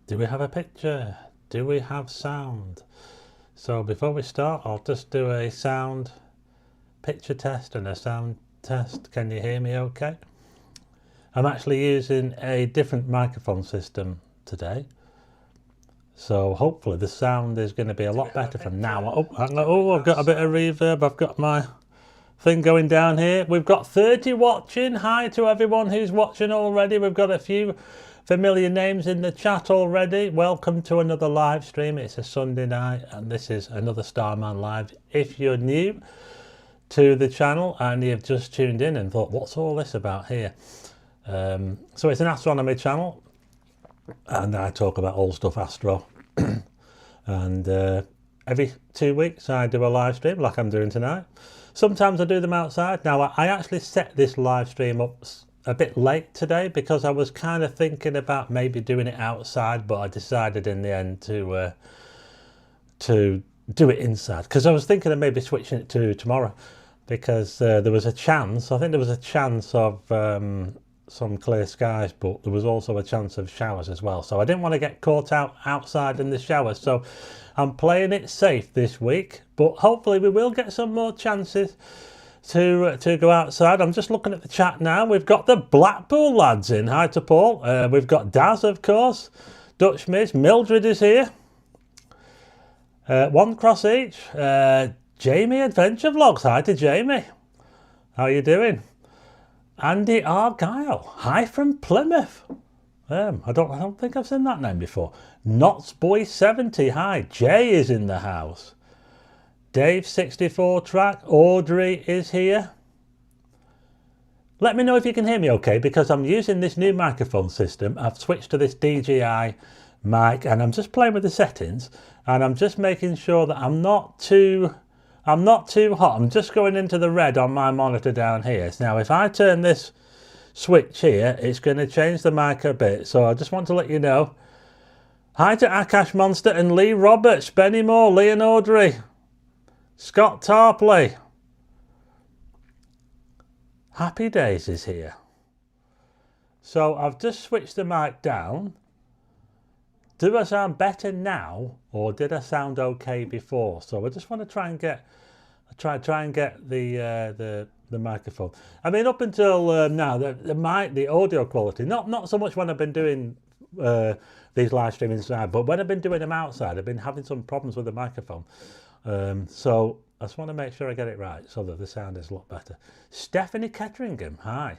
Do we have a picture? Do we have sound? So before we start, I'll just do a sound picture test and a sound test. Can you hear me okay? I'm actually using a different microphone system today. So hopefully the sound is going to be a lot better from now. I've got a bit of reverb. I've got my thing going down here. We've got 30 watching. Hi to everyone who's watching already. We've got a few familiar names in the chat already. Welcome to another live stream. It's a Sunday night and this is another Starman live. If you're new to the channel and you've just tuned in and thought, what's all this about here? So it's an astronomy channel and I talk about all stuff astro. And every 2 weeks I do a live stream like I'm doing tonight. Sometimes I do them outside. Now I actually set this live stream up a bit late today because I was kind of thinking about maybe doing it outside, but I decided in the end to do it inside because I was thinking of maybe switching it to tomorrow because there was a chance, I think there was a chance of some clear skies, but there was also a chance of showers as well. So I didn't want to get caught out outside in the showers. So I'm playing it safe this week, but hopefully we will get some more chances to go outside. I'm just looking at the chat now. We've got the Blackpool lads in. Hi to Paul. We've got Daz, of course. Dutch Miss. Mildred is here. One cross each. Jamie Adventure Vlogs. Hi to Jamie. How are you doing? Andy Argyle. Hi from Plymouth. I don't think I've seen that name before. Knots Boy 70. Hi. Jay is in the house. Dave 64 track. Audrey is here. Let me know if you can hear me okay because I'm using this new microphone system. I've switched to this DJI mic and I'm just playing with the settings and I'm just making sure that I'm not too hot. I'm just going into the red on my monitor down here. Now if I turn this switch here, it's going to change the mic a bit. So I just want to let you know. Hi to Akash Monster and Lee Roberts, Benny Moore, Lee and Audrey, Scott Tarpley. Happy Days is here. So I've just switched the mic down. Do I sound better now or did I sound okay before? So I just want to try and get the microphone. I mean, up until now, the audio quality, not so much when I've been doing these live streams inside, but when I've been doing them outside, I've been having some problems with the microphone. So I just want to make sure I get it right so that the sound is a lot better. Stephanie Ketteringham, hi.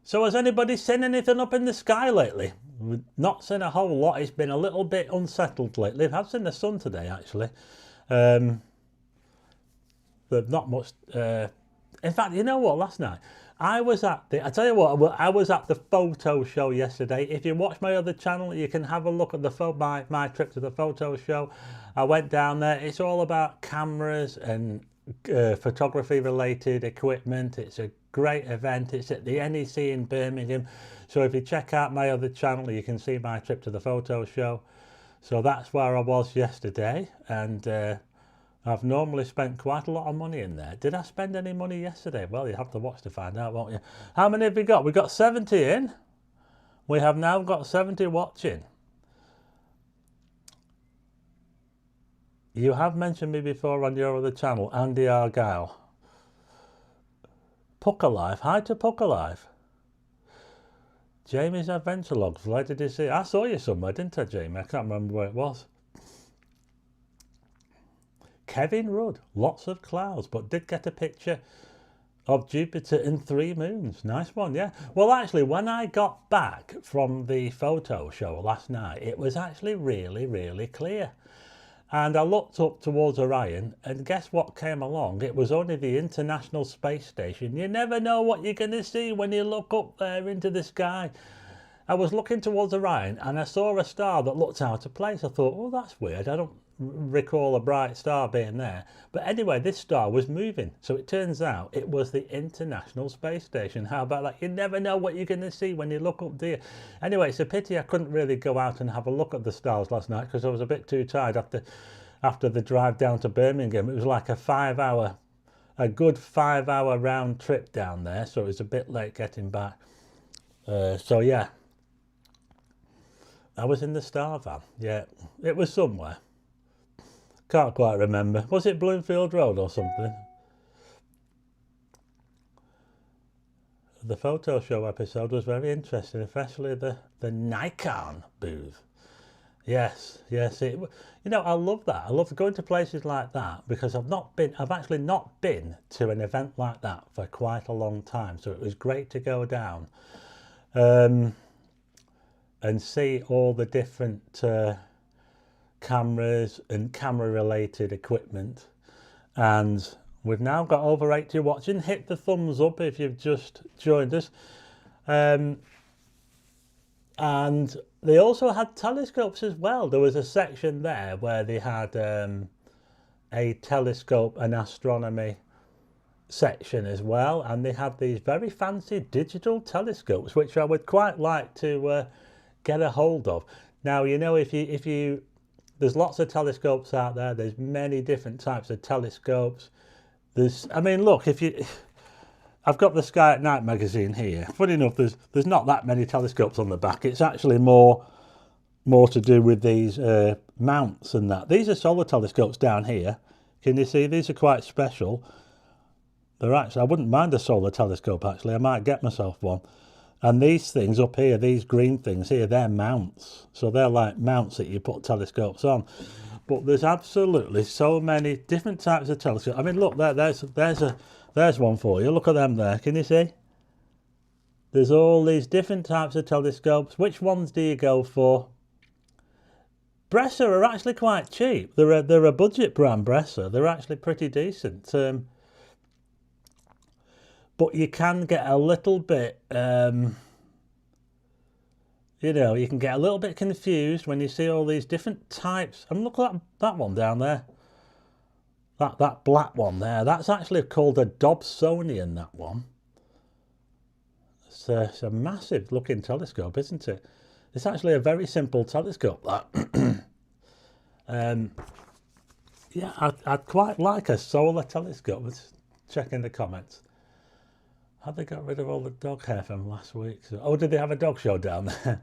So has anybody seen anything up in the sky lately? We've not seen a whole lot. It's been a little bit unsettled lately. I've seen the sun today actually. But not much. In fact, you know what? Last night I was at the. I tell you what. I was at the photo show yesterday. If you watch my other channel, you can have a look at the my trip to the photo show. I went down there. It's all about cameras and photography related equipment. It's a great event. It's at the NEC in Birmingham. So if you check out my other channel, you can see my trip to the photo show. So that's where I was yesterday, and I've normally spent quite a lot of money in there. Did I spend any money yesterday? Well, you have to watch to find out, won't you? How many have we got? We've got 70 in. We have now got 70 watching. You have mentioned me before on your other channel, Andy Argyle. Pucker Life. Hi to Pucker Life. Jamie's Adventure Logs. Where did you see? I saw you somewhere, didn't I, Jamie? I can't remember where it was. Kevin Rudd. Lots of clouds, but did get a picture of Jupiter in 3 moons. Nice one, yeah. Well, actually, when I got back from the photo show last night, it was actually really, really clear. And I looked up towards Orion, and guess what came along? It was only the International Space Station. You never know what you're going to see when you look up there into the sky. I was looking towards Orion, and I saw a star that looked out of place. I thought, oh, that's weird. I don't recall a bright star being there. But anyway, this star was moving. So it turns out it was the International Space Station. How about that? You never know what you're going to see when you look up there. Anyway, it's a pity I couldn't really go out and have a look at the stars last night because I was a bit too tired after the drive down to Birmingham. It was like a 5-hour a good 5-hour round trip down there, so it was a bit late getting back. So yeah, I was in the Star van. Yeah, it was somewhere. Can't quite remember. Was it Bloomfield Road or something? The photo show episode was very interesting, especially the Nikon booth. Yes, you know, I love that. I love going to places like that because I've actually not been to an event like that for quite a long time. So it was great to go down and see all the different cameras and camera related equipment. And we've now got over 80 watching. Hit the thumbs up if you've just joined us. And they also had telescopes as well. There was a section there where they had a telescope and astronomy section as well, and they had these very fancy digital telescopes, which I would quite like to get a hold of. Now, you know, if you there's lots of telescopes out there. There's many different types of telescopes. I mean, look, I've got the Sky at Night magazine here. Funny enough, there's not that many telescopes on the back. It's actually more to do with these mounts and that. These are solar telescopes down here. Can you see? These are quite special. I wouldn't mind a solar telescope actually. I might get myself one. And these things up here, these green things here, they're mounts. So they're like mounts that you put telescopes on. But there's absolutely so many different types of telescopes. I mean, look, there's one for you. Look at them there. Can you see? There's all these different types of telescopes. Which ones do you go for? Bressa are actually quite cheap. They're a budget brand, Bressa. They're actually pretty decent. But you can get a little bit, you know, you can get a little bit confused when you see all these different types. And look at that one down there. That black one there. That's actually called a Dobsonian, that one. It's a massive looking telescope, isn't it? It's actually a very simple telescope, that. Yeah, I'd quite like a solar telescope. Let's check in the comments. Had they got rid of all the dog hair from last week? Oh, did they have a dog show down there?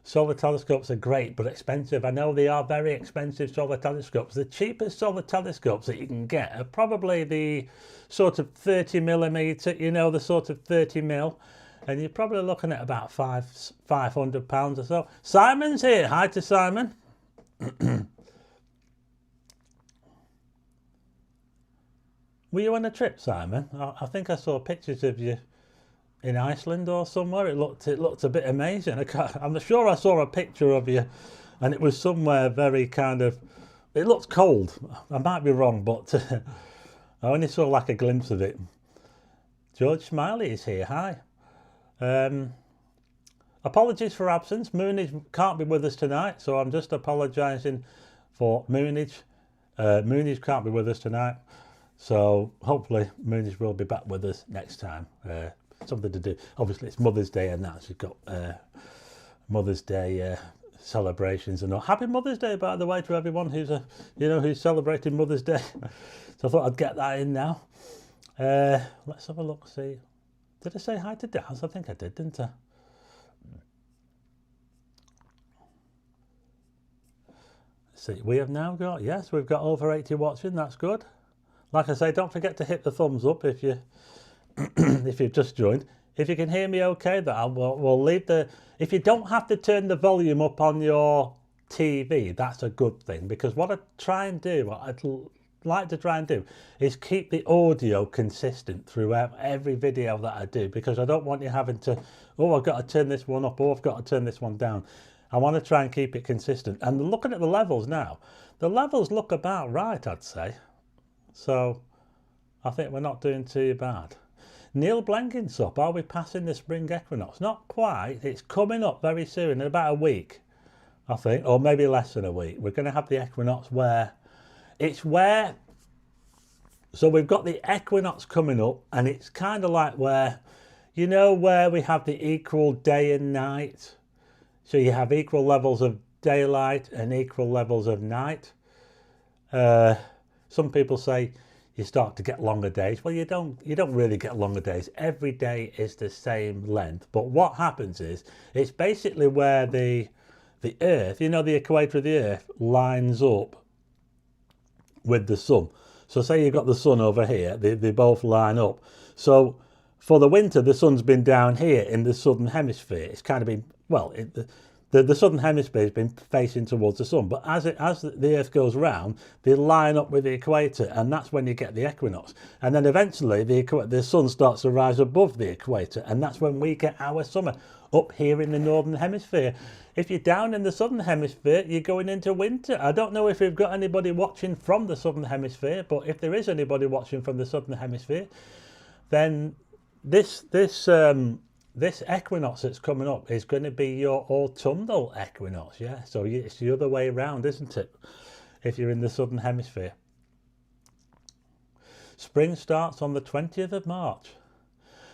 Solar telescopes are great, but expensive. I know they are very expensive, solar telescopes. The cheapest solar telescopes that you can get are probably the sort of 30 millimeter, you know, the sort of 30 mil. And you're probably looking at about £500 or so. Simon's here. Hi to Simon. Were you on a trip, Simon? I think I saw pictures of you in Iceland or somewhere. It looked a bit amazing. I'm sure I saw a picture of you, and it was somewhere very kind of. It looked cold. I might be wrong, but I only saw like a glimpse of it. George Smiley is here. Hi. Apologies for absence. Moonage can't be with us tonight, so I'm just apologising for Moonage. Moonage can't be with us tonight. So hopefully Moonage will be back with us next time. Something to do. Obviously it's Mother's Day and that. She's got Mother's Day celebrations and all. Happy Mother's Day, by the way, to everyone who's celebrating Mother's Day. So I thought I'd get that in now. Let's have a look. See, did I say hi to Daz? I think I did, didn't I? See, we have now got, yes, we've got over 80 watching. That's good. Like I say, don't forget to hit the thumbs up if you've just joined. If you can hear me okay, we'll leave if you don't have to turn the volume up on your TV, that's a good thing, because what I'd like to try and do is keep the audio consistent throughout every video that I do, because I don't want you having to, oh, I've got to turn this one up, or I've got to turn this one down. I want to try and keep it consistent. And looking at the levels now, the levels look about right, I'd say. So I think we're not doing too bad. Neil Blenkinsop, are we passing the spring equinox? Not quite. It's coming up very soon, in about a week, I think, or maybe less than a week. We're going to have the equinox so we've got the equinox coming up, and it's kind of like where we have the equal day and night. So you have equal levels of daylight and equal levels of night. Some people say you start to get longer days. Well, you don't really get longer days. Every day is the same length. But what happens is, it's basically where the Earth, you know, the equator of the Earth lines up with the sun. So say you've got the sun over here, they both line up. So for the winter, the sun's been down here in the southern hemisphere. It's kind of been, well, the southern hemisphere has been facing towards the sun, but as the Earth goes round, they line up with the equator, and that's when you get the equinox. And then eventually the sun starts to rise above the equator, and that's when we get our summer up here in the northern hemisphere. If you're down in the southern hemisphere, you're going into winter. I don't know if we've got anybody watching from the southern hemisphere, but if there is anybody watching from the southern hemisphere, then this equinox that's coming up is going to be your autumnal equinox, yeah? So it's the other way around, isn't it? If you're in the southern hemisphere. Spring starts on the 20th of March.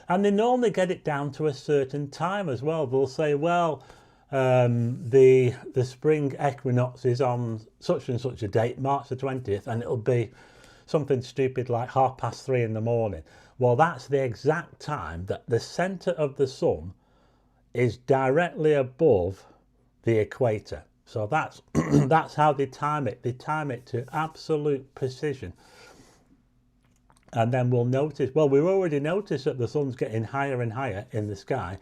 And they normally get it down to a certain time as well. They'll say, well, the spring equinox is on such and such a date, March the 20th, and it'll be something stupid like 3:30 in the morning. Well, that's the exact time that the centre of the sun is directly above the equator. So that's that's how they time it. They time it to absolute precision. And then we'll notice, well, we've already noticed that the sun's getting higher and higher in the sky.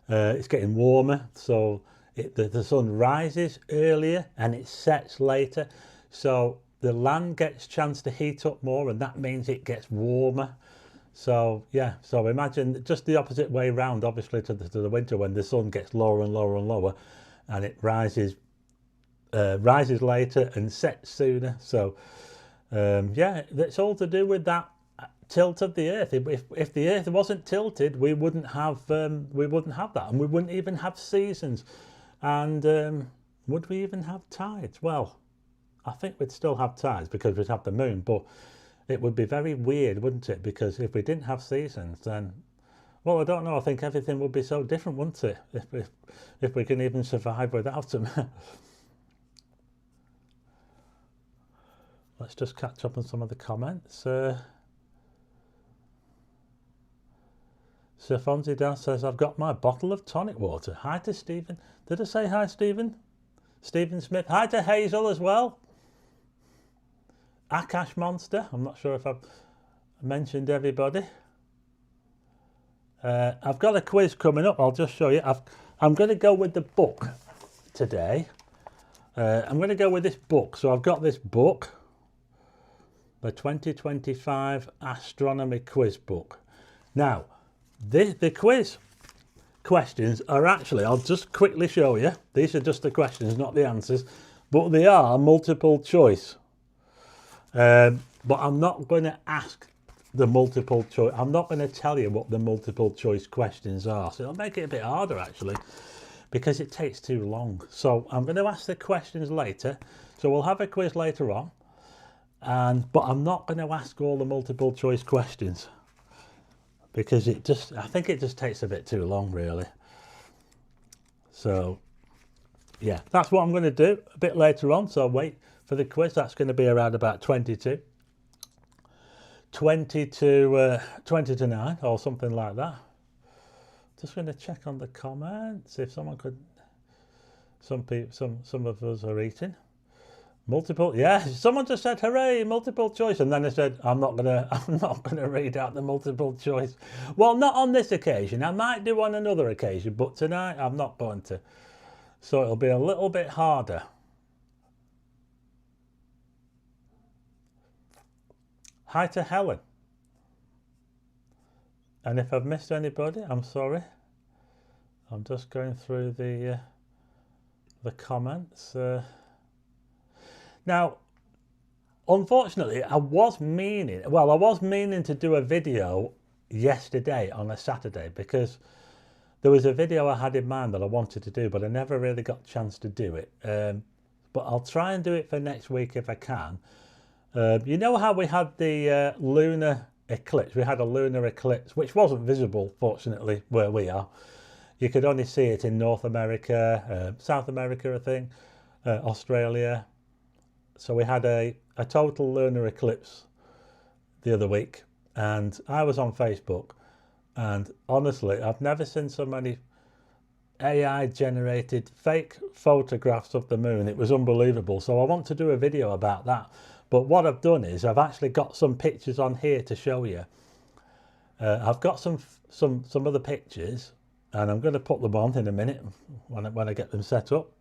It's getting warmer, so the sun rises earlier and it sets later. So the land gets a chance to heat up more, and that means it gets warmer. So yeah, so imagine just the opposite way round, obviously, to the winter, when the sun gets lower and lower and lower, and it rises later and sets sooner. So yeah, it's all to do with that tilt of the Earth. If the Earth wasn't tilted, we wouldn't have that, and we wouldn't even have seasons. And would we even have tides? Well, I think we'd still have tides because we'd have the moon, but it would be very weird, wouldn't it? Because if we didn't have seasons, then, well, I don't know. I think everything would be so different, wouldn't it? If we can even survive without them. Let's just catch up on some of the comments. Sir Fonzie Dan says, I've got my bottle of tonic water. Hi to Stephen. Did I say hi, Stephen? Stephen Smith. Hi to Hazel as well. Akash Monster. I'm not sure if I've mentioned everybody. I've got a quiz coming up. I'll just show you. I'm going to go with the book today. I'm going to go with this book. So I've got this book, the 2025 Astronomy quiz book. Now, the quiz questions are actually, I'll just quickly show you. These are just the questions, not the answers, but they are multiple choice. But I'm not going to ask the multiple choice. I'm not going to tell you what the multiple choice questions are. So it'll make it a bit harder, actually, because it takes too long. So I'm going to ask the questions later. So we'll have a quiz later on. But I'm not going to ask all the multiple choice questions, because I think it just takes a bit too long, really. So yeah, that's what I'm going to do a bit later on. So wait for the quiz. That's going to be around about 20 to 9 or something like that. Just going to check on the comments if someone could. Some of us are eating. Multiple, yeah. Someone just said, "Hooray, multiple choice," and then I said, "I'm not gonna read out the multiple choice." Well, not on this occasion. I might do on another occasion, but tonight I'm not going to. So it'll be a little bit harder. Hi to Helen. And if I've missed anybody, I'm sorry. I'm just going through the comments. Now, unfortunately, I was meaning to do a video yesterday on a Saturday, because there was a video I had in mind that I wanted to do, but I never really got a chance to do it. But I'll try and do it for next week if I can. You know how we had the lunar eclipse? We had a lunar eclipse, which wasn't visible, fortunately, where we are. You could only see it in North America, South America, I think, Australia. So we had a total lunar eclipse the other week, and I was on Facebook, and honestly, I've never seen so many AI generated fake photographs of the moon. It was unbelievable. So I want to do a video about that. But what I've done is I've actually got some pictures on here to show you. I've got some other pictures, and I'm going to put them on in a minute when I get them set up.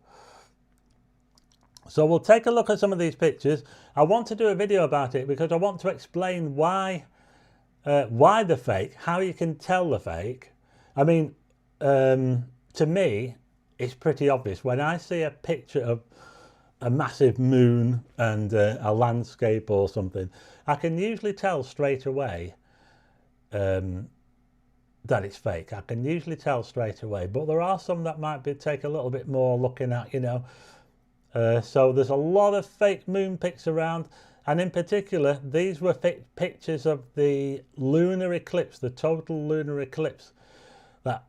So we'll take a look at some of these pictures. I want to do a video about it because I want to explain why they're fake, how you can tell they're fake. I mean, to me, it's pretty obvious. When I see a picture of a massive moon and a landscape or something, I can usually tell straight away that it's fake. I can usually tell straight away. But there are some that might take a little bit more looking at, you know. So there's a lot of fake moon pics around. And in particular, these were pictures of the lunar eclipse, the total lunar eclipse that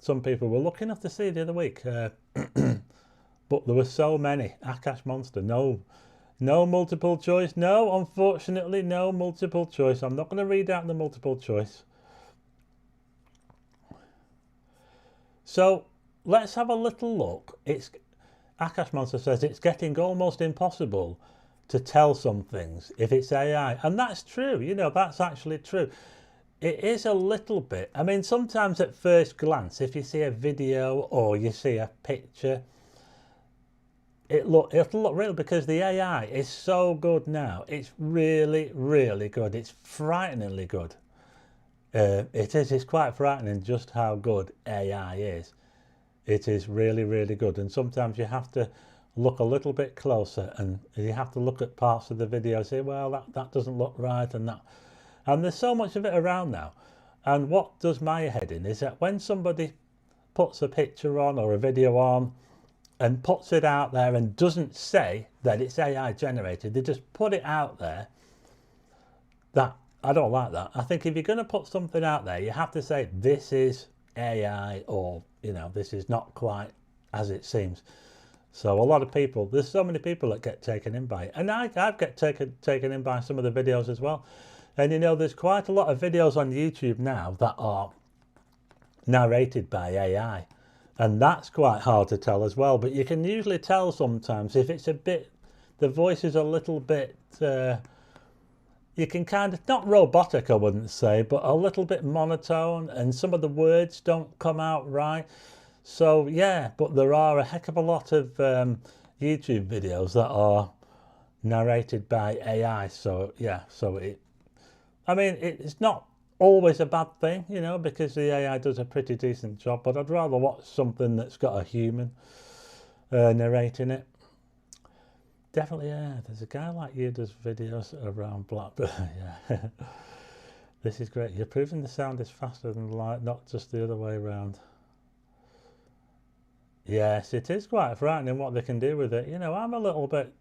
some people were lucky enough to see the other week. But there were so many. Akash Monster, no multiple choice. No, unfortunately, no multiple choice. I'm not going to read out the multiple choice. So let's have a little look. Akash Monster says it's getting almost impossible to tell some things if it's AI. And that's true, you know, that's actually true. It is a little bit. I mean, sometimes at first glance, if you see a video or you see a picture, it'll look real because the AI is so good now. It's really, really good. It's frighteningly good. It's quite frightening just how good AI is. It is really, really good. And sometimes you have to look a little bit closer and you have to look at parts of the video and say, well, that doesn't look right and that. And there's so much of it around now. And what does my head in is that when somebody puts a picture on or a video on and puts it out there and doesn't say that it's AI generated, they just put it out there, that I don't like that. I think if you're going to put something out there, you have to say this is AI, or, you know, this is not quite as it seems. So a lot of people, there's so many people that get taken in by it. And I get taken in by some of the videos as well. And, you know, there's quite a lot of videos on YouTube now that are narrated by AI. And that's quite hard to tell as well. But you can usually tell sometimes if it's a bit, the voice is a little bit, you can kind of, not robotic I wouldn't say, but a little bit monotone. And some of the words don't come out right. So, yeah, but there are a heck of a lot of YouTube videos that are narrated by AI. So, yeah, I mean, it's not always a bad thing, you know, because the AI does a pretty decent job, but I'd rather watch something that's got a human narrating it. Definitely, yeah, there's a guy like you does videos around Blackbird. Yeah. This is great. You're proving the sound is faster than light, not just the other way around. Yes, it is quite frightening what they can do with it. You know, I'm a little bit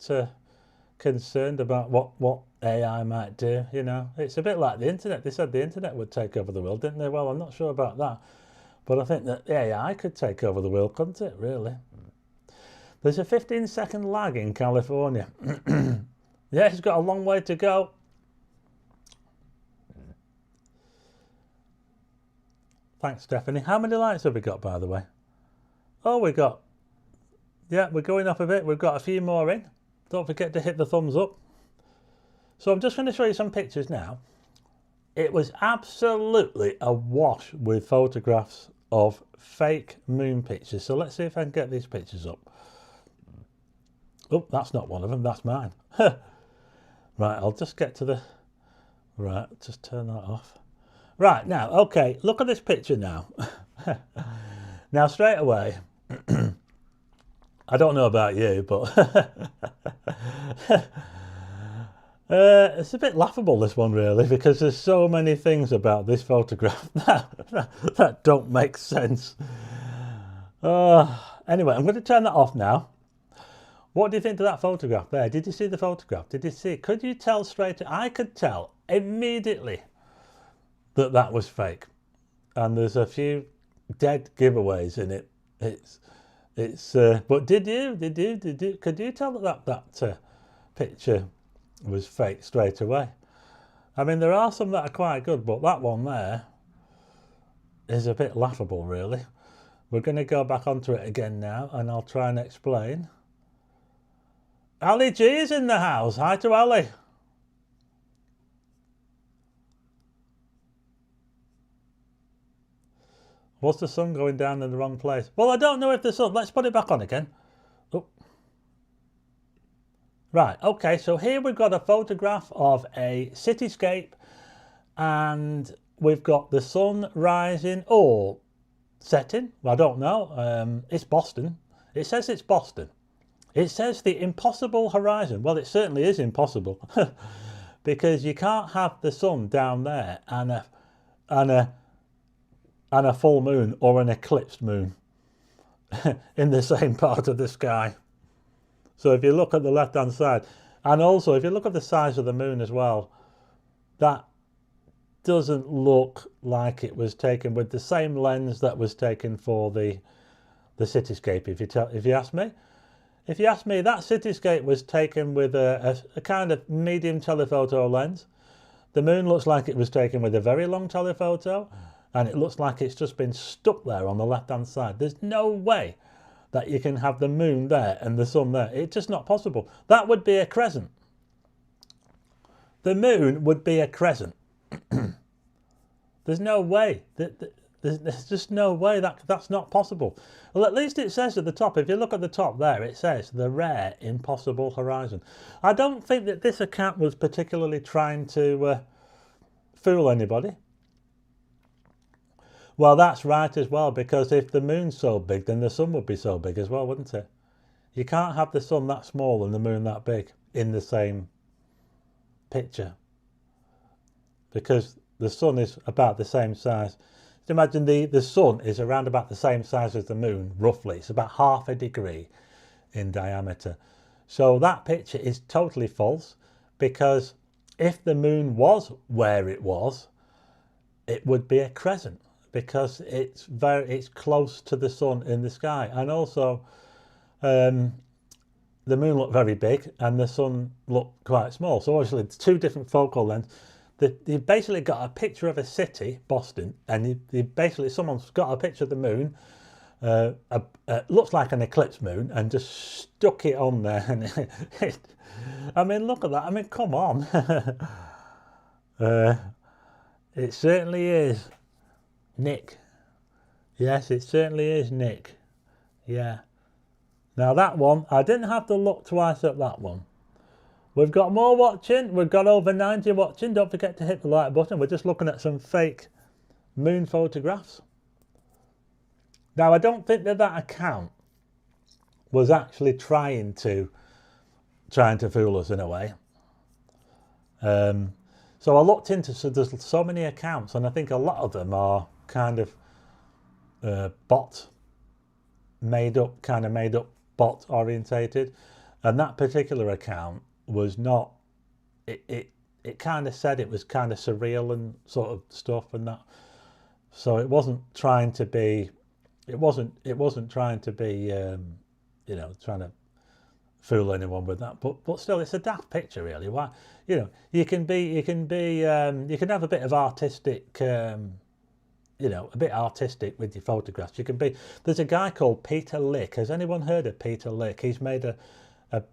concerned about what AI might do. You know, it's a bit like the internet. They said the internet would take over the world, didn't they? Well, I'm not sure about that, but I think that AI could take over the world, couldn't it, really? There's a 15-second lag in California. Yeah, it's got a long way to go. Thanks, Stephanie. How many likes have we got, by the way? Oh, yeah, we're going up a bit. We've got a few more in. Don't forget to hit the thumbs up. So I'm just going to show you some pictures now. It was absolutely awash with photographs of fake moon pictures. So let's see if I can get these pictures up. Oh, that's not one of them. That's mine. Right, I'll just get to the... Right, just turn that off. Right, now, okay, look at this picture now. Now, straight away, I don't know about you, but it's a bit laughable, this one, really, because there's so many things about this photograph that don't make sense. Anyway, I'm going to turn that off now. What do you think of that photograph there? Did you see the photograph? Did you see it? Could you tell straight? I could tell immediately that was fake. And there's a few dead giveaways in it. But did you? Could you tell that picture was fake straight away? I mean, there are some that are quite good, but that one there is a bit laughable, really. We're going to go back onto it again now, and I'll try and explain. Ali G is in the house. Hi to Ali. Was the sun going down in the wrong place? Well, I don't know if the sun... Let's put it back on again. Oh. Right, okay, so here we've got a photograph of a cityscape, and we've got the sun rising or setting. Well, I don't know. It's Boston. It says it's Boston. It says the impossible horizon. Well, it certainly is impossible because you can't have the sun down there and a full moon or an eclipsed moon in the same part of the sky. So if you look at the left-hand side, and also if you look at the size of the moon as well, that doesn't look like it was taken with the same lens that was taken for the cityscape. If you ask me. If you ask me, that cityscape was taken with a kind of medium telephoto lens. The moon looks like it was taken with a very long telephoto, and it looks like it's just been stuck there on the left-hand side. There's no way that you can have the moon there and the sun there. It's just not possible. That would be a crescent. The moon would be a crescent. There's no way. There's just no way that's not possible. Well, at least it says at the top, if you look at the top there, it says the rare impossible horizon. I don't think that this account was particularly trying to fool anybody. Well, that's right as well, because if the moon's so big, then the sun would be so big as well, wouldn't it? You can't have the sun that small and the moon that big in the same picture, because the sun is about the same size. Imagine the sun is around about the same size as the moon, roughly. It's about half a degree in diameter. So that picture is totally false, because if the moon was where it was, it would be a crescent, because it's close to the sun in the sky. And also the moon looked very big and the sun looked quite small. So obviously it's two different focal lengths. You've basically got a picture of a city, Boston, and someone's got a picture of the moon, looks like an eclipse moon, and just stuck it on there. And I mean, look at that. I mean, come on. It certainly is Nick. Yes, it certainly is Nick. Yeah. Now that one, I didn't have to look twice at that one. We've got more watching. We've got over 90 watching. Don't forget to hit the like button. We're just looking at some fake moon photographs. Now, I don't think that account was actually trying to fool us in a way. So I looked into, so there's so many accounts, and I think a lot of them are kind of made up bot orientated, and that particular account was not. It kind of said it was kind of surreal and sort of stuff and that. So it wasn't trying to be. It wasn't trying to be. Trying to fool anyone with that. But still, it's a daft picture, really. Why? You can have a bit of artistic. A bit artistic with your photographs. You can be. There's a guy called Peter Lick. Has anyone heard of Peter Lick? He's made a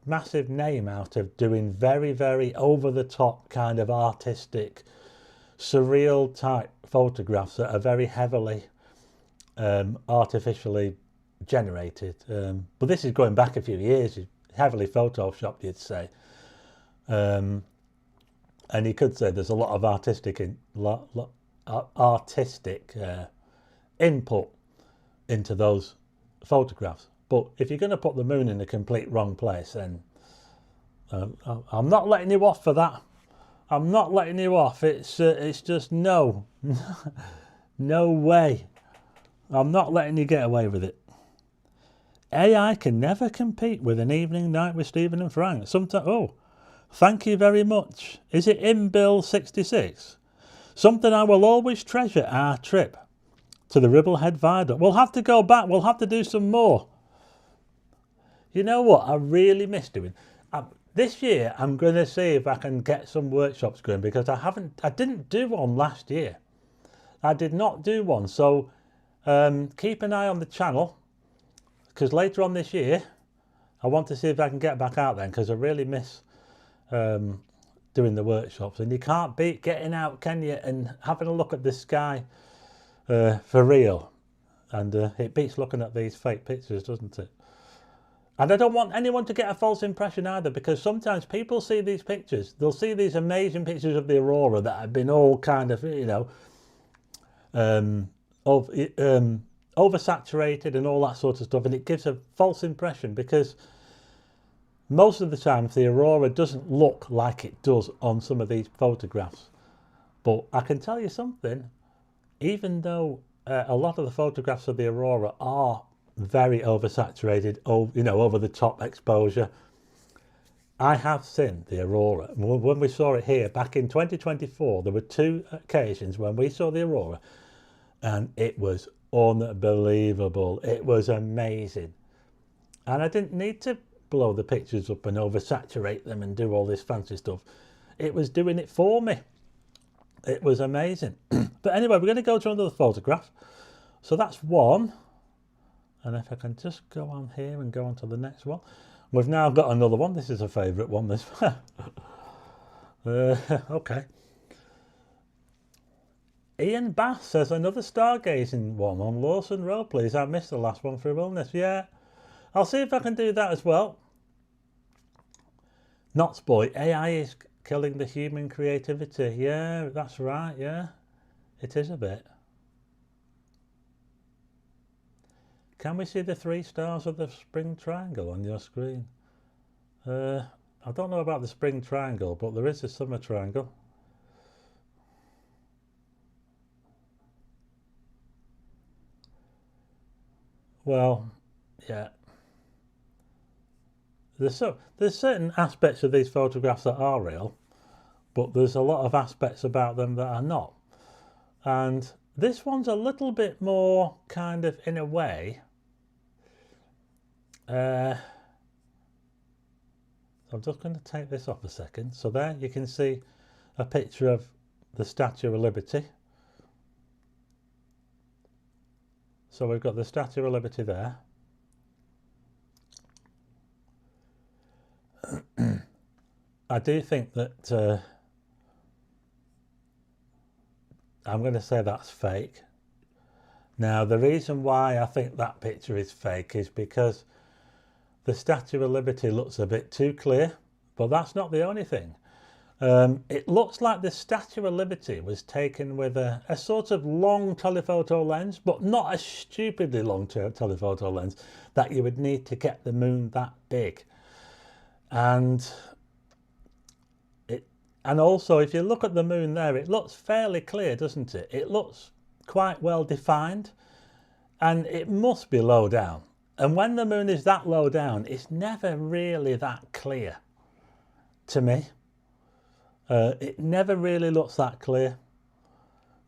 massive name out of doing very, very over-the-top kind of artistic, surreal type photographs that are very heavily artificially generated. But this is going back a few years, heavily photoshopped, you'd say. And you could say there's a lot of artistic input into those photographs. But if you're going to put the moon in the complete wrong place, then I'm not letting you off for that. I'm not letting you off. It's just no, no way. I'm not letting you get away with it. AI can never compete with an evening night with Stephen and Frank. Sometimes, thank you very much. Is it Imbill66? Something I will always treasure, our trip to the Ribblehead Viaduct. We'll have to go back. We'll have to do some more. You know what I really miss doing? This year I'm going to see if I can get some workshops going, because I didn't do one last year. I did not do one. So keep an eye on the channel, because later on this year I want to see if I can get back out then, because I really miss doing the workshops. And you can't beat getting out, can you, and having a look at the sky for real. And it beats looking at these fake pictures, doesn't it? And I don't want anyone to get a false impression either, because sometimes people see these pictures, they'll see these amazing pictures of the aurora that have been all kind of, you know, oversaturated and all that sort of stuff, and it gives a false impression, because most of the time the aurora doesn't look like it does on some of these photographs. But I can tell you something, even though a lot of the photographs of the aurora are very oversaturated, you know, over the top exposure, I have seen the aurora. When we saw it here back in 2024, there were 2 occasions when we saw the aurora, and it was unbelievable. It was amazing. And I didn't need to blow the pictures up and oversaturate them and do all this fancy stuff. It was doing it for me. It was amazing. But anyway, we're going to go to another photograph. So that's one. And if I can just go on here and go on to the next one. We've now got another one. This is a favourite one, this one. Okay. Ian Bass says, another stargazing one on Lawson Road, please. I missed the last one through illness. Yeah, I'll see if I can do that as well. Knots boy, AI is killing the human creativity. Yeah, that's right. Yeah, it is a bit. Can we see the 3 stars of the spring triangle on your screen? I don't know about the spring triangle, but there is a summer triangle. Well, yeah. There's certain aspects of these photographs that are real, but there's a lot of aspects about them that are not. And this one's a little bit more kind of, in a way, so I'm just going to take this off a second. So there you can see a picture of the Statue of Liberty. So we've got the Statue of Liberty there. I do think that I'm going to say that's fake. Now, the reason why I think that picture is fake is because the Statue of Liberty looks a bit too clear, but that's not the only thing. It looks like the Statue of Liberty was taken with a sort of long telephoto lens, but not a stupidly long telephoto lens that you would need to get the moon that big. And also, if you look at the moon there, it looks fairly clear, doesn't it? It looks quite well defined, and it must be low down. And when the moon is that low down, it's never really that clear to me. It never really looks that clear.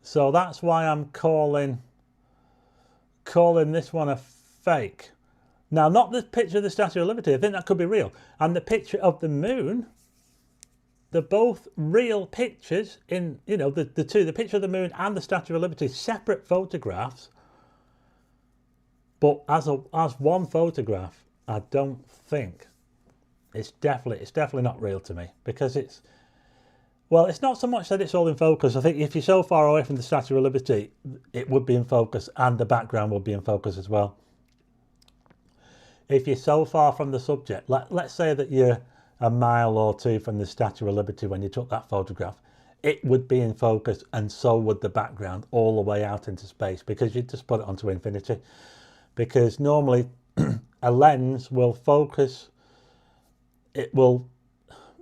So that's why I'm calling this one a fake. Now, not the picture of the Statue of Liberty. I think that could be real. And the picture of the moon, they're both real pictures in, you know, the two, the picture of the moon and the Statue of Liberty, separate photographs. But as one photograph, I don't think it's definitely not real to me, because it's not so much that it's all in focus. I think if you're so far away from the Statue of Liberty, it would be in focus, and the background would be in focus as well. If you're so far from the subject, let's say that you're a mile or 2 from the Statue of Liberty when you took that photograph, it would be in focus, and so would the background all the way out into space, because you just put it onto infinity. Because normally a lens will focus, the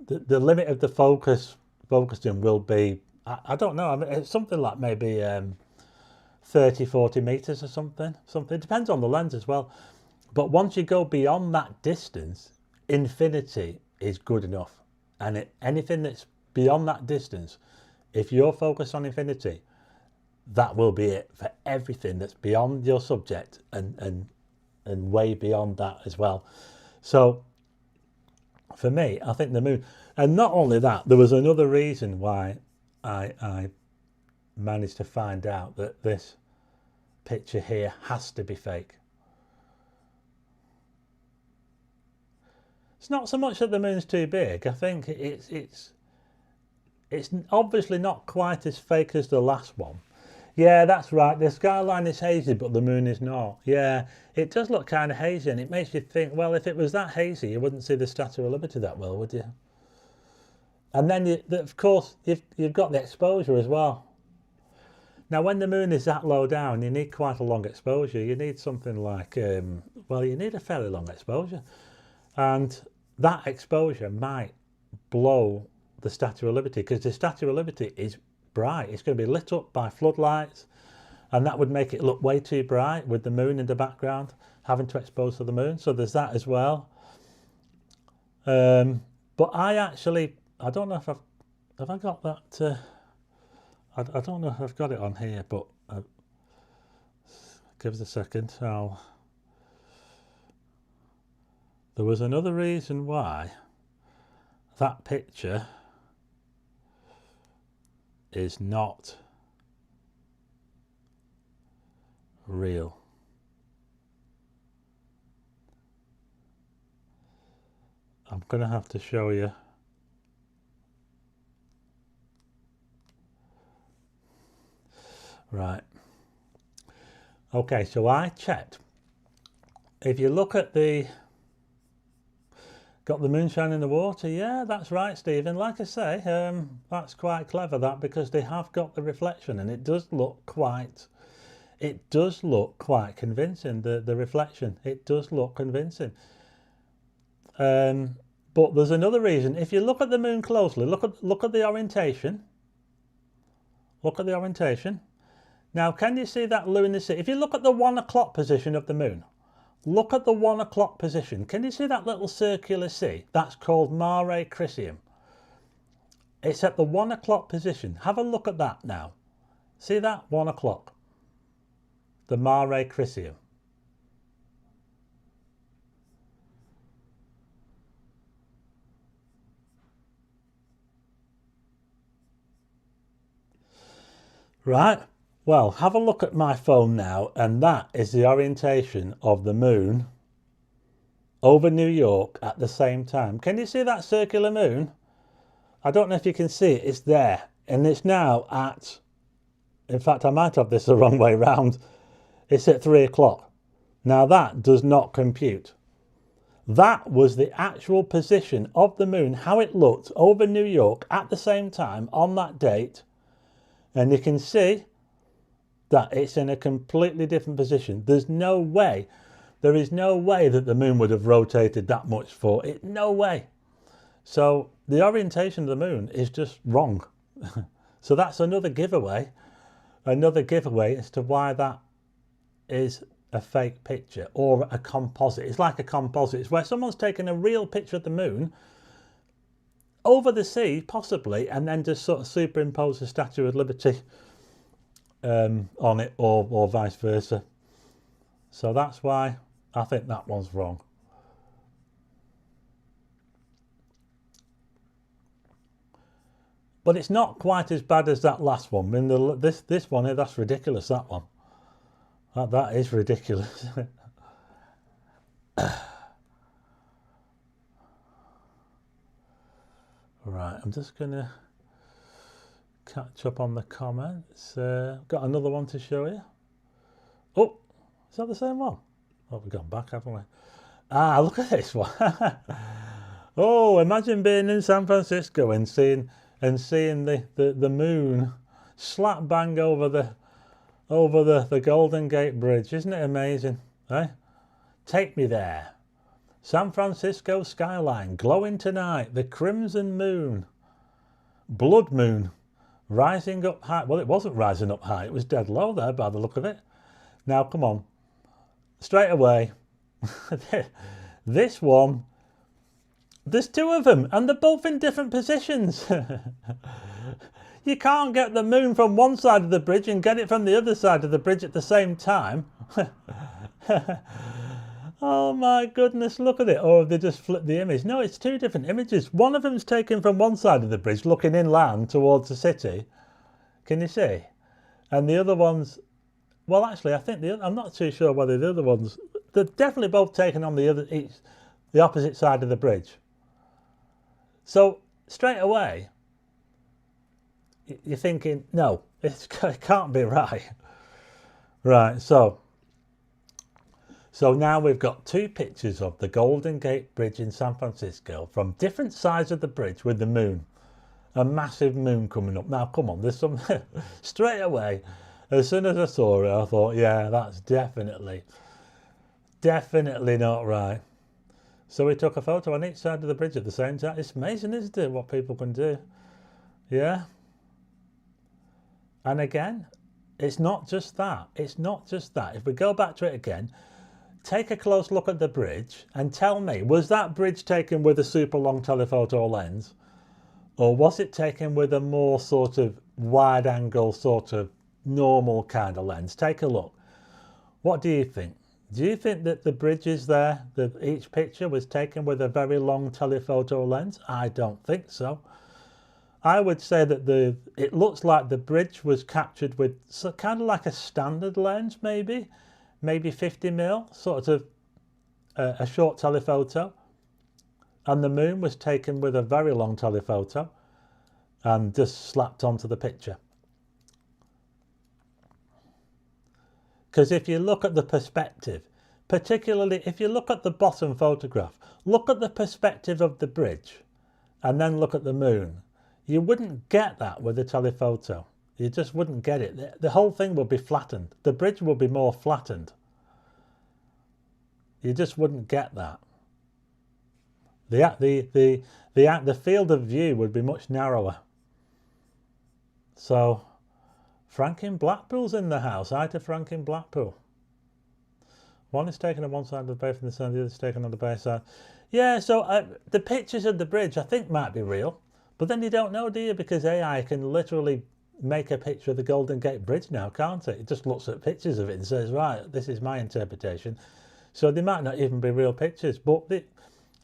limit of the focusing will be, I don't know, I mean, it's something like maybe 30-40 meters or something. It depends on the lens as well. But once you go beyond that distance, infinity is good enough. And anything that's beyond that distance, if you're focused on infinity, that will be it for everything that's beyond your subject and way beyond that as well. So For me, I think the moon, and not only that, there was another reason why I managed to find out that this picture here has to be fake. It's not so much that the moon's too big. I think it's obviously not quite as fake as the last one. Yeah, that's right. The skyline is hazy, but the moon is not. Yeah, it does look kind of hazy, and it makes you think, well, if it was that hazy, you wouldn't see the Statue of Liberty that well, would you? And then, of course, you've got the exposure as well. Now, when the moon is that low down, you need quite a long exposure. You need something like, well, you need a fairly long exposure. And that exposure might blow the Statue of Liberty, because the Statue of Liberty is bright. It's going to be lit up by floodlights, and that would make it look way too bright with the moon in the background, having to expose to the moon. So there's that as well. But I don't know if I got that. I don't know if I've got it on here, but give us a second. There was another reason why that picture is not real. I'm going to have to show you. Right. Okay, so I checked. If you look at got the moonshine in the water, yeah, that's right, Stephen. Like I say, that's quite clever, that, because they have got the reflection, and it does look quite convincing. The reflection, it does look convincing. But there's another reason. If you look at the moon closely, look at the orientation. Look at the orientation. Now, can you see that lunar? If you look at the 1 o'clock position of the moon, look at the 1 o'clock position. Can you see that little circular sea? That's called Mare Crisium. It's at the 1 o'clock position. Have a look at that now. See that? 1 o'clock. The Mare Crisium. Right. Well, have a look at my phone now, and that is the orientation of the moon over New York at the same time. Can you see that circular moon? I don't know if you can see it. It's there, and it's now at, in fact, I might have this the wrong way round. It's at 3 o'clock. Now that does not compute. That was the actual position of the moon, how it looked over New York at the same time on that date. And you can see that it's in a completely different position. There is no way that the moon would have rotated that much for it. No way. So the orientation of the moon is just wrong. So that's another giveaway as to why that is a fake picture or a composite. It's like a composite. It's where someone's taken a real picture of the moon over the sea, possibly, and then just sort of superimpose the Statue of Liberty on it, or vice versa. So that's why I think that one's wrong. But it's not quite as bad as that last one. I mean, this one here, that's ridiculous, that one. That is ridiculous. Right, I'm just going to catch up on the comments. Got another one to show you. Oh, is that the same one? Oh, we've gone back, haven't we? Ah, look at this one. Oh, imagine being in San Francisco and seeing the moon slap bang over the Golden Gate Bridge. Isn't it amazing? Eh? Take me there. San Francisco skyline glowing tonight. The crimson moon. Blood moon. Rising up high. Well, it wasn't rising up high. It was dead low there by the look of it. Now, come on. Straight away. This one. There's two of them, and they're both in different positions. You can't get the moon from one side of the bridge and get it from the other side of the bridge at the same time. Oh my goodness, look at it. Or have they just flipped the image? No, it's two different images. One of them's taken from one side of the bridge, looking inland towards the city. Can you see? And the other one's, well, actually, I think I'm not too sure whether the other ones, they're definitely both taken on the opposite side of the bridge. So straight away, you're thinking, no, it can't be right. Right, so now we've got two pictures of the Golden Gate Bridge in San Francisco from different sides of the bridge with the moon. A massive moon coming up. Now, come on, there's some... straight away, as soon as I saw it, I thought, yeah, that's definitely not right. So we took a photo on each side of the bridge at the same time. It's amazing, isn't it, what people can do? Yeah. And again, it's not just that. It's not just that. If we go back to it again, take a close look at the bridge and tell me, was that bridge taken with a super long telephoto lens? Or was it taken with a more sort of wide angle, sort of normal kind of lens? Take a look. What do you think? Do you think that the bridges there, each picture was taken with a very long telephoto lens? I don't think so. I would say that it looks like the bridge was captured with kind of like a standard lens, maybe 50mm, sort of a short telephoto. And the moon was taken with a very long telephoto and just slapped onto the picture. Because if you look at the perspective, particularly if you look at the bottom photograph, look at the perspective of the bridge and then look at the moon. You wouldn't get that with a telephoto. You just wouldn't get it. The whole thing would be flattened. The bridge would be more flattened. You just wouldn't get that. The field of view would be much narrower. So, Frank in Blackpool's in the house. Hi to Frank in Blackpool. One is taken on one side of the bay from the sun, the other is taken on the bay side. Yeah, so the pictures of the bridge I think might be real. But then you don't know, do you? Because AI can literally make a picture of the Golden Gate Bridge now, can't it? It just looks at pictures of it and says, right, this is my interpretation. So they might not even be real pictures. But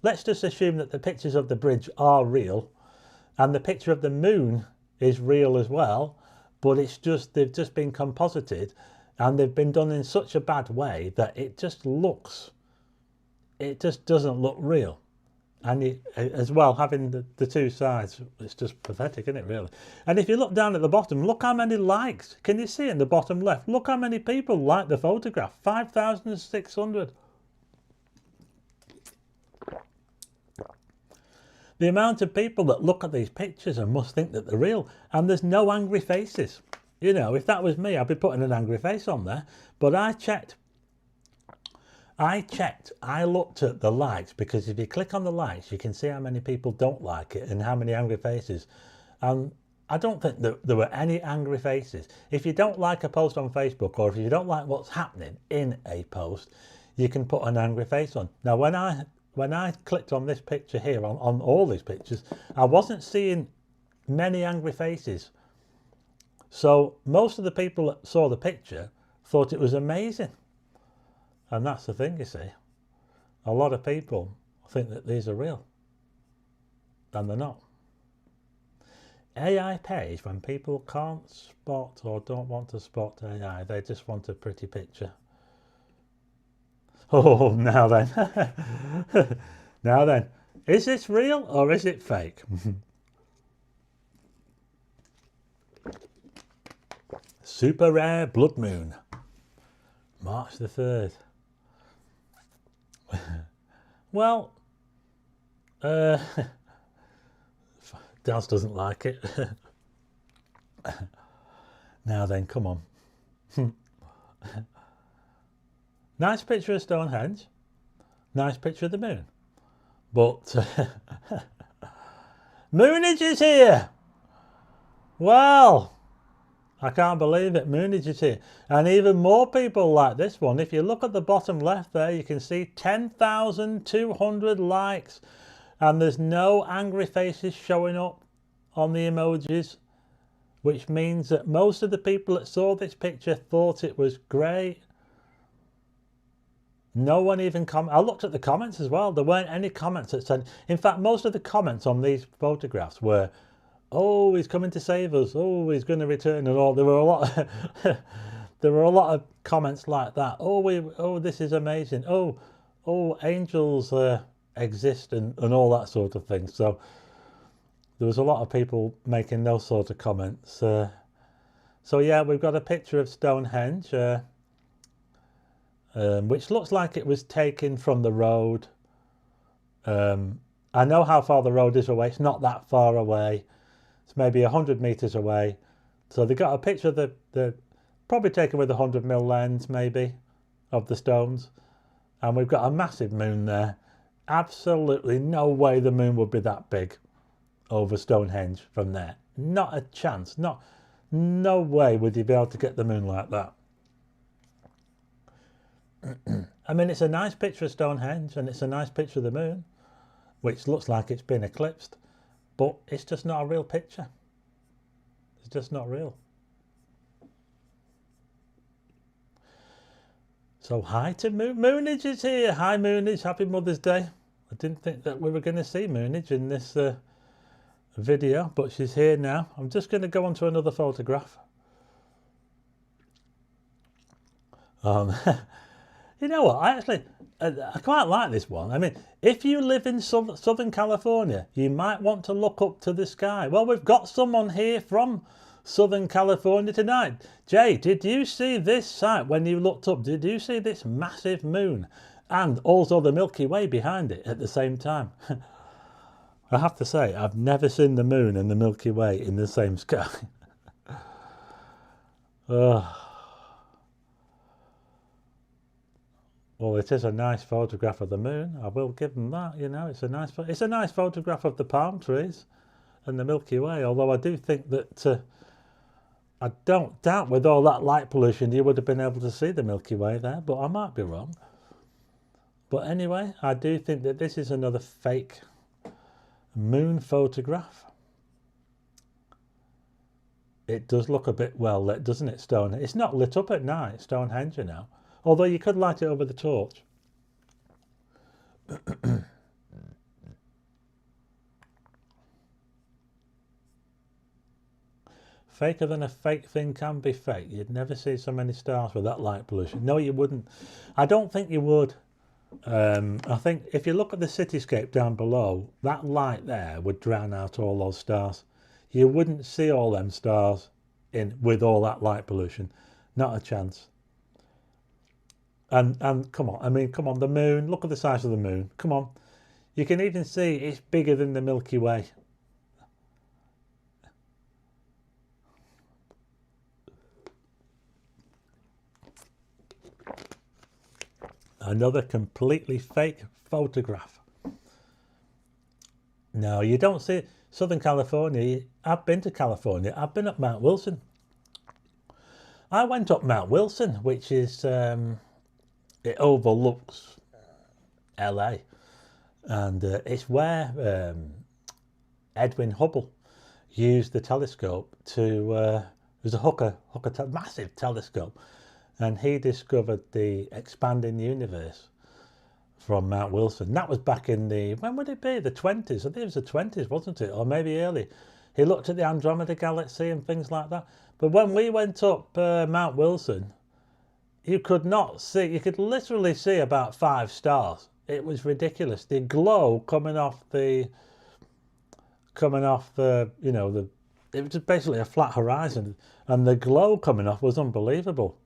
let's just assume that the pictures of the bridge are real. And the picture of the moon is real as well. But they've just been composited. And they've been done in such a bad way that it just doesn't look real. And as well, having the two sides, it's just pathetic, isn't it, really? And if you look down at the bottom, look how many likes. Can you see in the bottom left? Look how many people like the photograph. 5,600. The amount of people that look at these pictures and must think that they're real. And there's no angry faces. You know, if that was me, I'd be putting an angry face on there. But I checked. I looked at the likes, because if you click on the likes, you can see how many people don't like it and how many angry faces. And I don't think that there were any angry faces. If you don't like a post on Facebook, or if you don't like what's happening in a post, you can put an angry face on. Now, when I clicked on this picture here, on all these pictures, I wasn't seeing many angry faces. So most of the people that saw the picture thought it was amazing. And that's the thing, you see. A lot of people think that these are real. And they're not. AI pays when people can't spot or don't want to spot AI. They just want a pretty picture. Oh, now then. Now then. Is this real or is it fake? Super rare blood moon. March the 3rd. Well, Daz doesn't like it. Now then, come on. Nice picture of Stonehenge. Nice picture of the moon. But Moonage is here. Well, I can't believe it. Moonage is here. And even more people like this one. If you look at the bottom left there, you can see 10,200 likes. And there's no angry faces showing up on the emojis, which means that most of the people that saw this picture thought it was great. No one even I looked at the comments as well. There weren't any comments that said. In fact, most of the comments on these photographs were, "Oh, he's coming to save us. Oh, he's going to return," and all. There were a lot. There were a lot of comments like that. Oh, this is amazing. Oh, angels exist and all that sort of thing. So there was a lot of people making those sort of comments. So yeah, we've got a picture of Stonehenge. Which looks like it was taken from the road. I know how far the road is away. It's not that far away. It's maybe 100 meters away. So they got a picture of the probably taken with a 100mm lens, maybe, of the stones. And we've got a massive moon there. Absolutely no way the moon would be that big over Stonehenge from there. Not a chance. No way would you be able to get the moon like that. I mean, it's a nice picture of Stonehenge and it's a nice picture of the moon, which looks like it's been eclipsed, but it's just not a real picture. It's just not real. So hi to Moonage is here. Hi Moonage, happy Mother's Day. I didn't think that we were going to see Moonage in this video, but she's here now. I'm just going to go on to another photograph. You know what, I quite like this one. I mean, if you live in Southern California, you might want to look up to the sky. Well, we've got someone here from Southern California tonight. Jay, did you see this sight when you looked up? Did you see this massive moon? And also the Milky Way behind it at the same time. I have to say, I've never seen the moon and the Milky Way in the same sky. Well, it is a nice photograph of the moon. I will give them that. You know, it's a nice photograph of the palm trees and the Milky Way. Although I do think that I don't doubt with all that light pollution you would have been able to see the Milky Way there, but I might be wrong. But anyway, I do think that this is another fake moon photograph. It does look a bit well lit, doesn't it, Stone? It's not lit up at night, Stonehenge now. Although you could light it over the torch. Faker than a fake thing can be fake. You'd never see so many stars with that light pollution. No, you wouldn't. I don't think you would. I think if you look at the cityscape down below, that light there would drown out all those stars. You wouldn't see all them stars with all that light pollution. Not a chance. And come on, I mean, come on, the moon, look at the size of the moon. Come on. You can even see it's bigger than the Milky Way. Another completely fake photograph. No, you don't see Southern California. I've been to California. I've been up Mount Wilson. I went up Mount Wilson, which is... it overlooks LA, and it's where Edwin Hubble used the telescope to it was a massive telescope, and he discovered the expanding universe from Mount Wilson. That was back in when would it be, the 20s? I think it was the 20s, wasn't it, or maybe early. He looked at the Andromeda galaxy and things like that. But when we went up Mount Wilson, you could not see, you could literally see about 5 stars. It was ridiculous. The glow coming off the, you know, it was basically a flat horizon, and the glow coming off was unbelievable.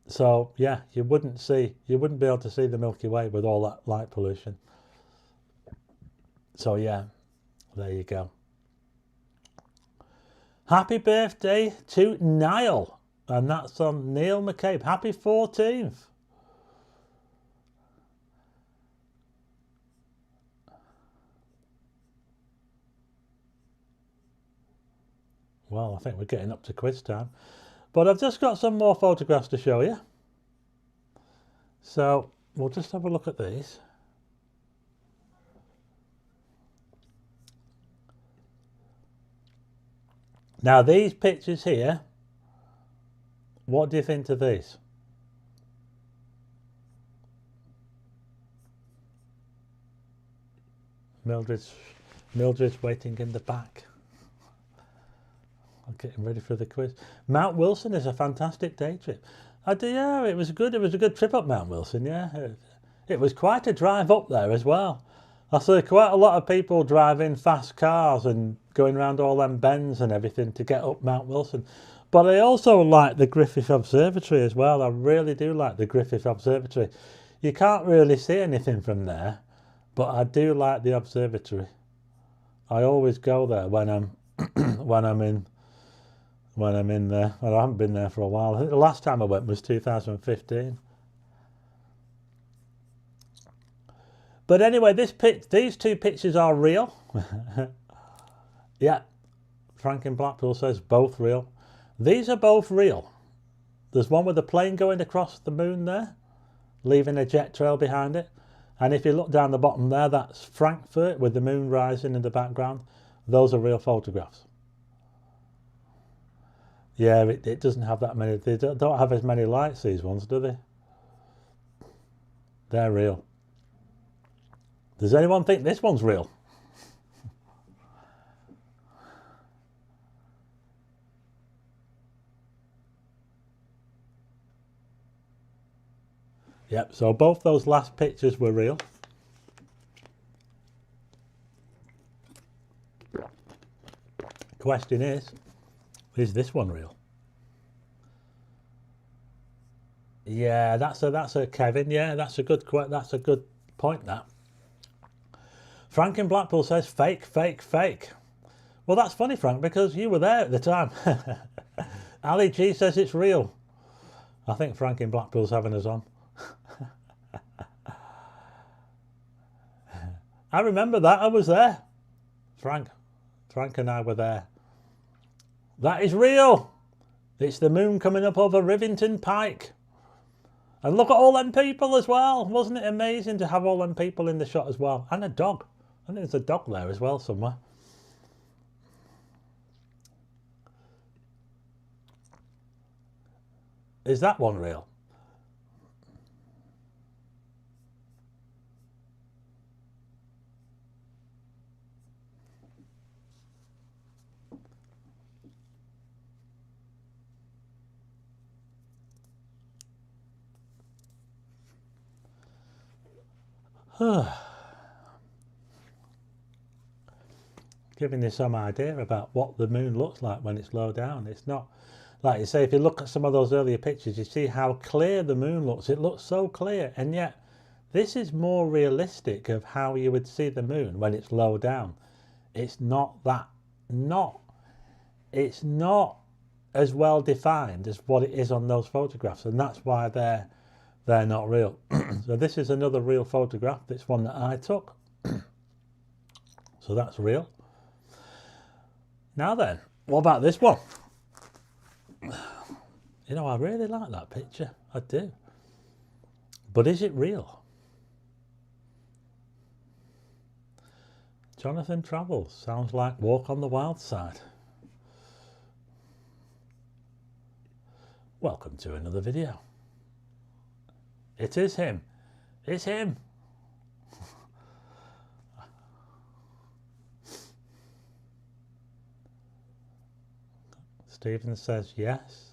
So yeah, you wouldn't be able to see the Milky Way with all that light pollution. So yeah, there you go. Happy birthday to Niall. And that's on Neil McCabe. Happy 14th. Well, I think we're getting up to quiz time. But I've just got some more photographs to show you. So we'll just have a look at these. Now these pictures here, what do you think of these? Mildred's waiting in the back. I'm getting ready for the quiz. Mount Wilson is a fantastic day trip. Yeah, it was good. It was a good trip up Mount Wilson. Yeah, it was quite a drive up there as well. I saw quite a lot of people driving fast cars and going around all them bends and everything to get up Mount Wilson. But I also like the Griffith Observatory as well. I really do like the Griffith Observatory. You can't really see anything from there, but I do like the observatory. I always go there when I'm when I'm in there. Well, I haven't been there for a while. I think the last time I went was 2015. But anyway, these two pictures are real. Yeah, Frank in Blackpool says both real. These are both real. There's one with a plane going across the moon there, leaving a jet trail behind it. And if you look down the bottom there, that's Frankfurt with the moon rising in the background. Those are real photographs. Yeah, it doesn't have that many. They don't have as many lights, these ones, do they? They're real. Does anyone think this one's real? Yep, so both those last pictures were real. Question is this one real? Yeah, that's a Kevin. Yeah, that's a good point. That Frank in Blackpool says fake, fake, fake. Well, that's funny, Frank, because you were there at the time. Ali G says it's real. I think Frank in Blackpool's having us on. I remember that. I was there. Frank and I were there. That is real. It's the moon coming up over Rivington Pike. And look at all them people as well. Wasn't it amazing to have all them people in the shot as well? And a dog. I think there's a dog there as well somewhere. Is that one real? Giving you some idea about what the moon looks like when it's low down. It's not, like you say, if you look at some of those earlier pictures, you see how clear the moon looks. It looks so clear, and yet this is more realistic of how you would see the moon when it's low down. It's not it's not as well defined as what it is on those photographs, and that's why they're not real. So this is another real photograph. This one that I took. So that's real. Now then, what about this one? You know, I really like that picture. I do. But is it real? Jonathan Travels. Sounds like Walk on the Wild Side. Welcome to another video. It is him. It's him. Stephen says yes.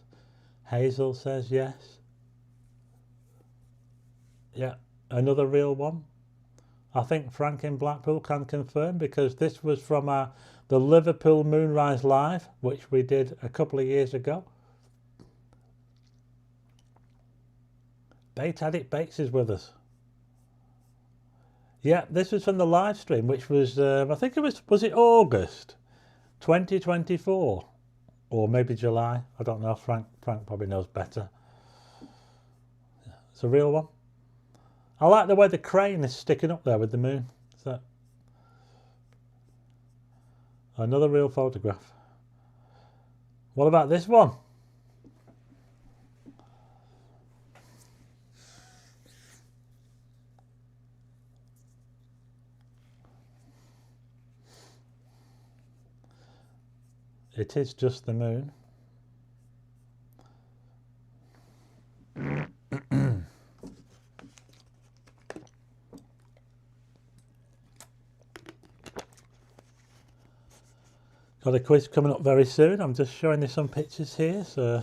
Hazel says yes. Yeah, another real one. I think Frank in Blackpool can confirm, because this was from the Liverpool Moonrise Live, which we did a couple of years ago. Bait Addict Bakes is with us. Yeah, this was from the live stream, which was, I think it was it August 2024? Or maybe July. I don't know. Frank probably knows better. It's a real one. I like the way the crane is sticking up there with the moon. So, another real photograph. What about this one? It is just the moon. Got a quiz coming up very soon. I'm just showing you some pictures here. So,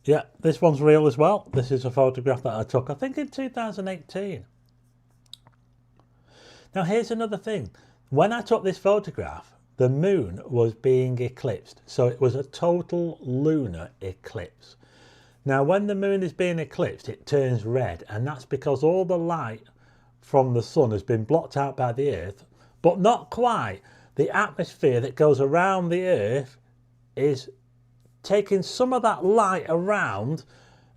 yeah, this one's real as well. This is a photograph that I took, I think in 2018. Now, here's another thing. When I took this photograph, the moon was being eclipsed. So it was a total lunar eclipse. Now, when the moon is being eclipsed, it turns red. And that's because all the light from the sun has been blocked out by the earth, but not quite. The atmosphere that goes around the earth is taking some of that light around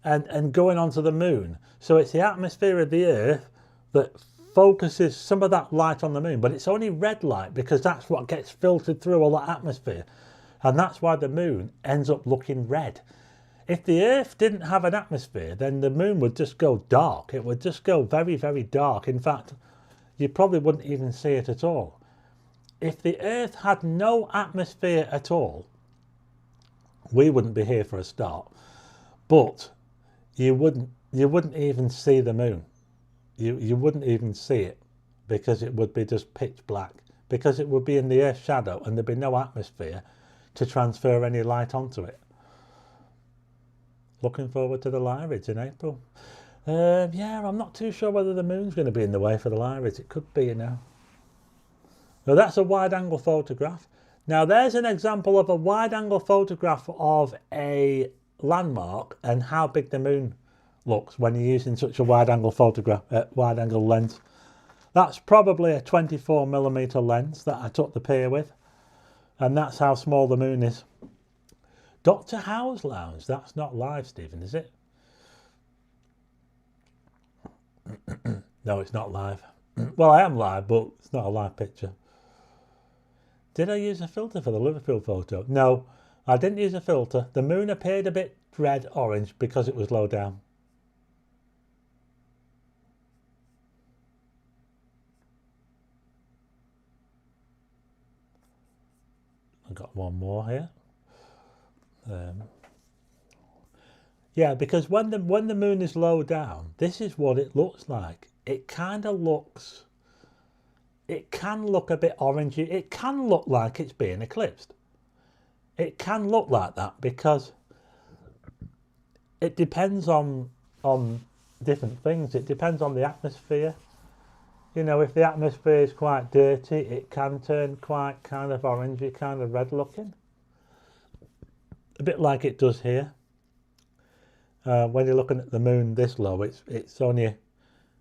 and going onto the moon. So it's the atmosphere of the earth that focuses some of that light on the moon, but it's only red light because that's what gets filtered through all that atmosphere. And that's why the moon ends up looking red. If the earth didn't have an atmosphere, then the moon would just go dark. It would just go very, very dark. In fact, you probably wouldn't even see it at all. If the earth had no atmosphere at all, we wouldn't be here for a start. But you wouldn't even see the moon. You wouldn't even see it because it would be just pitch black, because it would be in the earth's shadow and there'd be no atmosphere to transfer any light onto it. Looking forward to the Lyrids in April. Yeah, I'm not too sure whether the moon's going to be in the way for the Lyrids. It could be, you know. Now that's a wide angle photograph. Now there's an example of a wide angle photograph of a landmark and how big the moon looks when you're using such a wide angle photograph, wide angle lens. That's probably a 24mm lens that I took the pier with, and that's how small the moon is. Dr. Howe's Lounge, that's not live, Stephen, is it? No, it's not live. Well, I am live, but it's not a live picture. Did I use a filter for the Liverpool photo? No, I didn't use a filter. The moon appeared a bit red orange because it was low down. I've got one more here. Yeah, because when the moon is low down, this is what it looks like. It kind of looks, it can look a bit orangey. It can look like it's being eclipsed. It can look like that because it depends on different things. It depends on the atmosphere. You know, if the atmosphere is quite dirty, it can turn quite kind of orangey, kind of red looking. A bit like it does here. When you're looking at the moon this low, it's only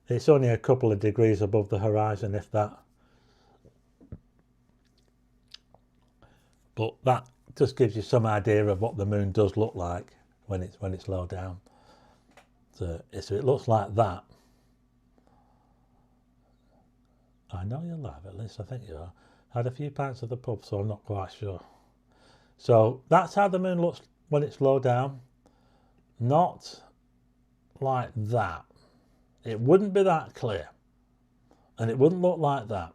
a couple of degrees above the horizon, if that. But that just gives you some idea of what the moon does look like when it's low down. So it looks like that. I know you're live, at least I think you are. Had a few pints of the pub, so I'm not quite sure. So that's how the moon looks when it's low down. Not like that. It wouldn't be that clear. And it wouldn't look like that.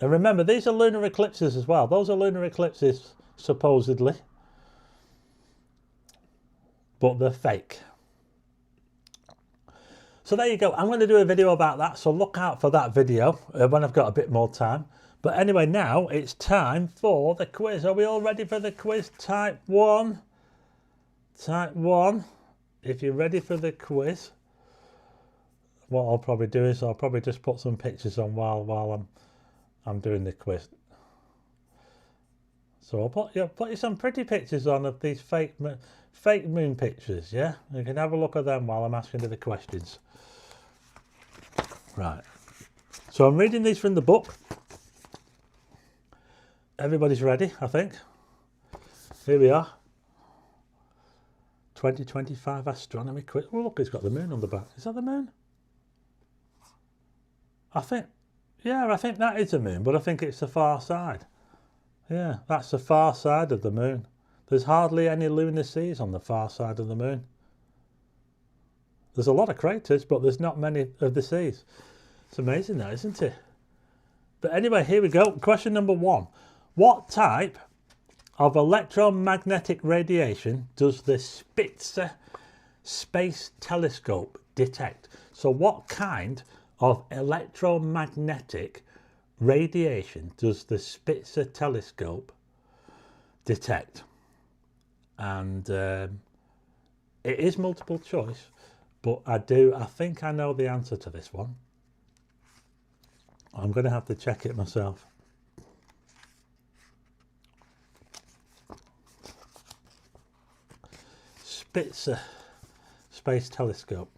And remember, these are lunar eclipses as well. Those are lunar eclipses, supposedly. But they're fake. So there you go. I'm going to do a video about that. So look out for that video when I've got a bit more time. But anyway, now it's time for the quiz. Are we all ready for the quiz? Type 1. Type 1. If you're ready for the quiz, what I'll probably do is I'll probably just put some pictures on while I'm doing the quiz. So I'll put you some pretty pictures on of these fake moon pictures, yeah? You can have a look at them while I'm asking you the questions. Right. So I'm reading these from the book. Everybody's ready, I think. Here we are. 2025 Astronomy quiz. Oh, look, it's got the moon on the back. Is that the moon? I think that is the moon, but I think it's the far side. Yeah, that's the far side of the moon. There's hardly any lunar seas on the far side of the moon. There's a lot of craters, but there's not many of the seas. It's amazing that, isn't it? But anyway, here we go. Question number 1. What type of electromagnetic radiation does the Spitzer Space Telescope detect? So what kind of electromagnetic radiation does the Spitzer telescope detect? And it is multiple choice, but I think I know the answer to this one. I'm going to have to check it myself. Spitzer Space Telescope.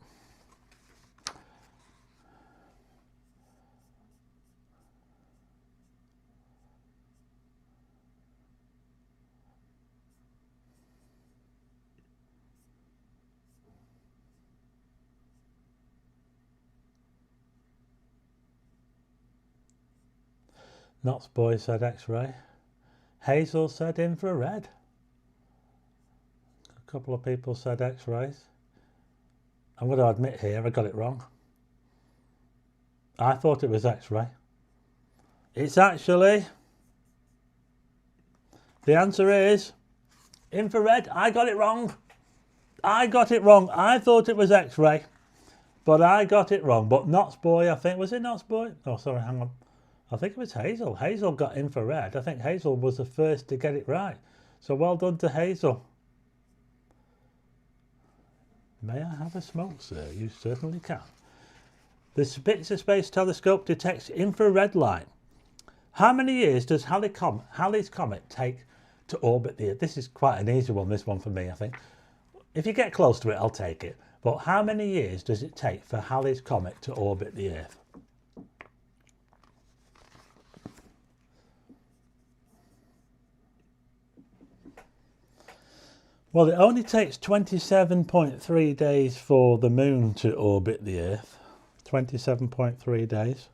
Knott's boy said X-ray. Hazel said infrared. A couple of people said X-rays. I'm going to admit here I got it wrong. I thought it was X-ray. It's actually, the answer is infrared. I got it wrong. I got it wrong. I thought it was X-ray, but I got it wrong. But Knott's boy, I think, was it Knott's boy? Oh, sorry, hang on. I think it was Hazel. Hazel got infrared. I think Hazel was the first to get it right. So well done to Hazel. May I have a smoke, sir? You certainly can. The Spitzer Space Telescope detects infrared light. How many years does Halley's Comet take to orbit the Earth? This is quite an easy one, this one for me, I think. If you get close to it, I'll take it. But how many years does it take for Halley's Comet to orbit the Earth? Well, it only takes 27.3 days for the moon to orbit the Earth. 27.3 days.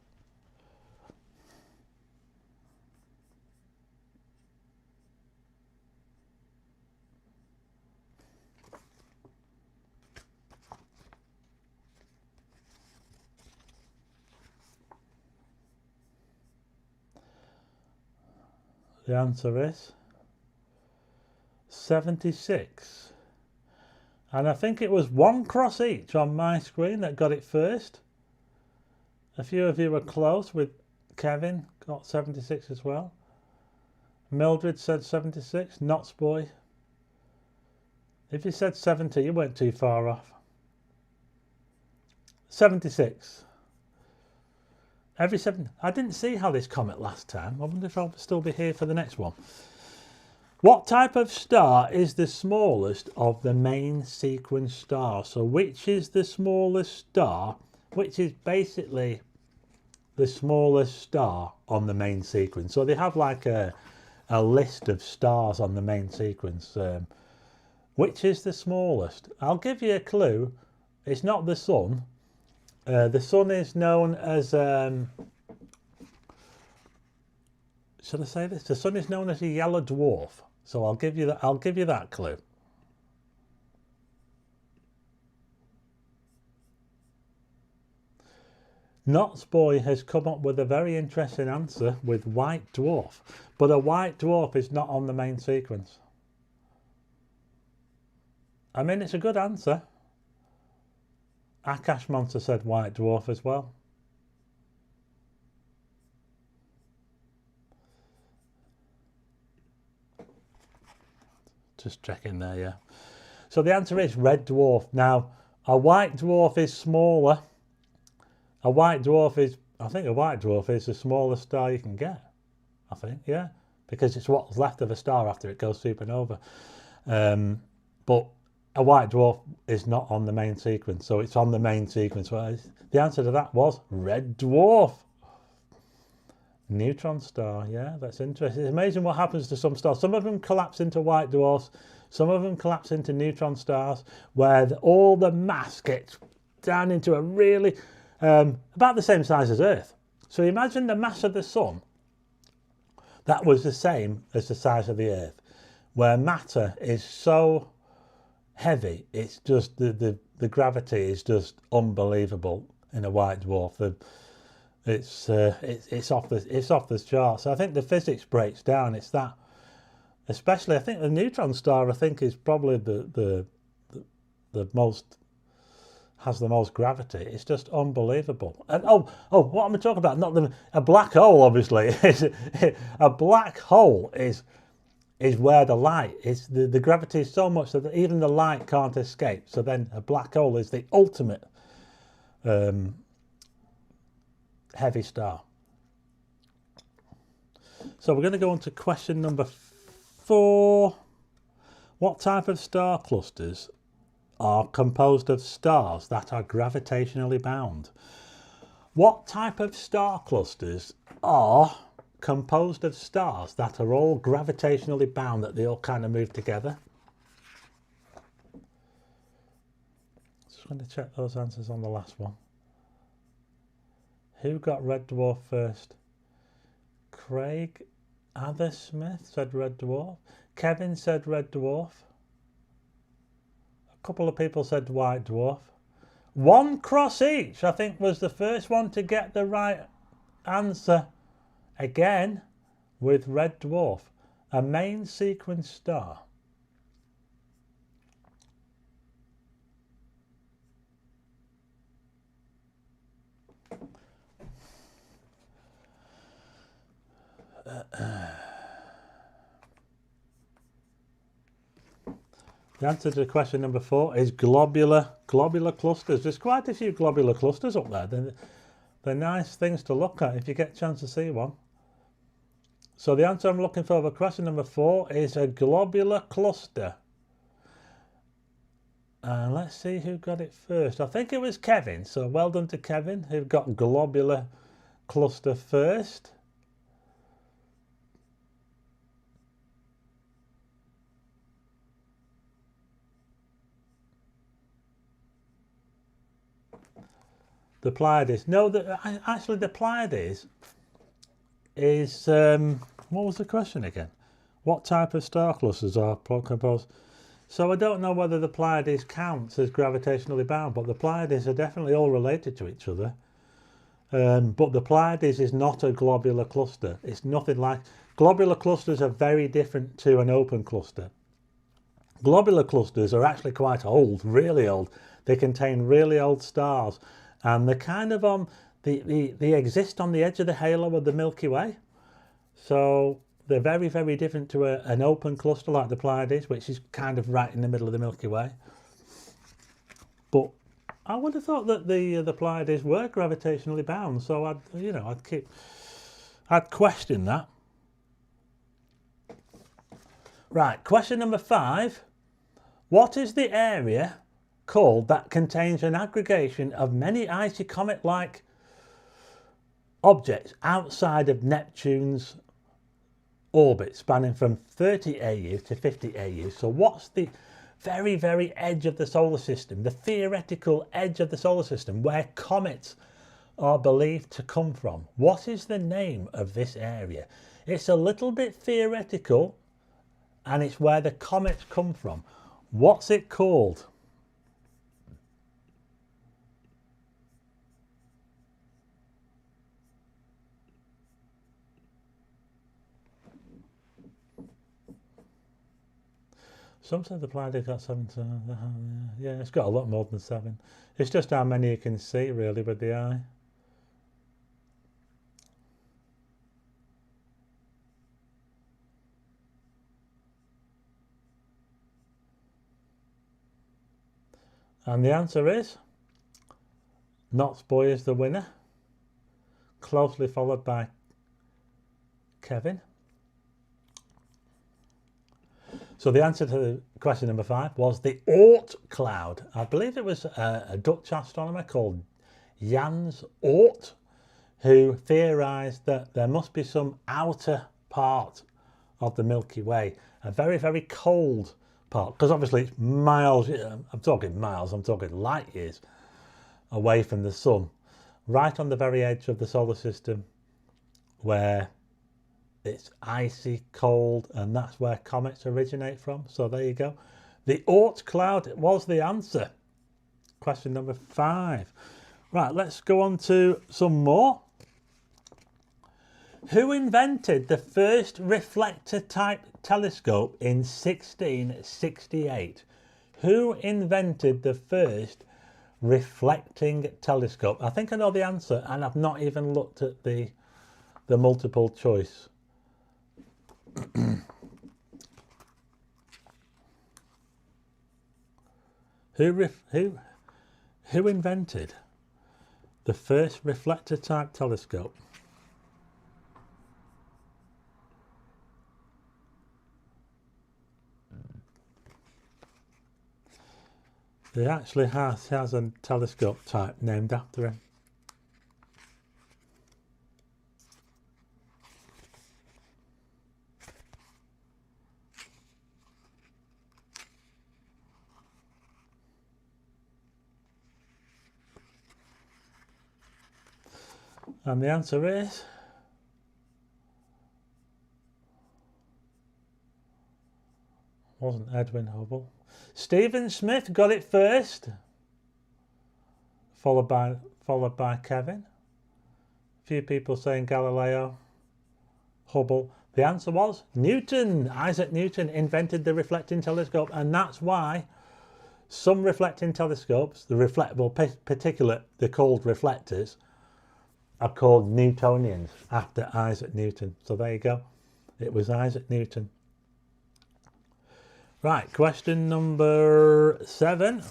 The answer is 76. And I think it was one cross each on my screen that got it first. A few of you were close, with Kevin got 76 as well. Mildred said 76. Knott's boy. If you said 70, you went too far off. 76. Every 7. I didn't see Halley's Comet last time. I wonder if I'll still be here for the next one. What type of star is the smallest of the main sequence stars? So which is the smallest star, which is basically the smallest star on the main sequence? So they have like a list of stars on the main sequence. Which is the smallest? I'll give you a clue. It's not the sun. The sun is known as... should I say this? The sun is known as a yellow dwarf. So I'll give you that clue. Knott's boy has come up with a very interesting answer with white dwarf, but a white dwarf is not on the main sequence. I mean, it's a good answer. Akash Monster said white dwarf as well. Just checking there, yeah. So the answer is red dwarf. Now, a white dwarf is smaller. A white dwarf is, I think a white dwarf is the smallest star you can get. I think, yeah. Because it's what's left of a star after it goes supernova. But a white dwarf is not on the main sequence. So it's on the main sequence. Well, the answer to that was red dwarf. Neutron star, yeah, that's interesting. It's amazing what happens to some stars. Some of them collapse into white dwarfs, some of them collapse into neutron stars, where all the mass gets down into a really, about the same size as Earth. So imagine the mass of the sun, that was the same as the size of the Earth, where matter is so heavy, it's just, the gravity is just unbelievable in a white dwarf. It's off the charts. I think the physics breaks down. It's that, especially I think the neutron star, I think, is probably the most has the most gravity. It's just unbelievable. And what am I talking about? Not a black hole, obviously. A black hole is where the light is. The gravity is so much that even the light can't escape. So then a black hole is the ultimate heavy star. So we're going to go on to question number 4. What type of star clusters are composed of stars that are gravitationally bound? What type of star clusters are composed of stars that are all gravitationally bound, that they all kind of move together? Just going to check those answers on the last one. Who got red dwarf first? Craig Athersmith said red dwarf. Kevin said red dwarf. A couple of people said white dwarf. One cross each, I think, was the first one to get the right answer. Again, with red dwarf, a main sequence star. The answer to question number 4 is globular clusters. There's quite a few globular clusters up there. They're nice things to look at if you get a chance to see one. So the answer I'm looking for question number 4 is a globular cluster. And let's see who got it first. I think it was Kevin. So well done to Kevin, who got globular cluster first. The Pleiades. No, actually the Pleiades is, what was the question again? What type of star clusters are composed? So I don't know whether the Pleiades counts as gravitationally bound, but the Pleiades are definitely all related to each other. But the Pleiades is not a globular cluster. It's nothing like... Globular clusters are very different to an open cluster. Globular clusters are actually quite old, really old. They contain really old stars. And they're kind of on, they exist on the edge of the halo of the Milky Way. So they're very, very different to an open cluster like the Pleiades, which is kind of right in the middle of the Milky Way. But I would have thought that the Pleiades were gravitationally bound. So I'd question that. Right, question number 5. What is the area called that contains an aggregation of many icy comet-like objects outside of Neptune's orbit, spanning from 30 AU to 50 AU? So what's the very, very edge of the solar system, the theoretical edge of the solar system, where comets are believed to come from? What is the name of this area? It's a little bit theoretical, and it's where the comets come from. What's it called? Some say the Pleiades got 7 to... yeah, it's got a lot more than 7. It's just how many you can see, really, with the eye. And the answer is... Knott's Boy is the winner. Closely followed by Kevin. So the answer to question number 5 was the Oort cloud. I believe it was a Dutch astronomer called Jans Oort who theorized that there must be some outer part of the Milky Way, a very, very cold part, because obviously it's miles, I'm talking light years away from the sun, right on the very edge of the solar system, where it's icy cold, and that's where comets originate from. So there you go. The Oort cloud was the answer. Question number 5. Right, let's go on to some more. Who invented the first reflector type telescope in 1668? Who invented the first reflecting telescope? I think I know the answer, and I've not even looked at the multiple choice. Who invented the first reflector type telescope? He actually has a telescope type named after him. And the answer is wasn't Edwin Hubble. Stephen Smith got it first, followed by Kevin. A few people saying Galileo, Hubble. The answer was Newton. Isaac Newton invented the reflecting telescope, and that's why some reflecting telescopes, particular, they're called reflectors, are called Newtonians after Isaac Newton. So there you go. It was Isaac Newton. Right, question number 7.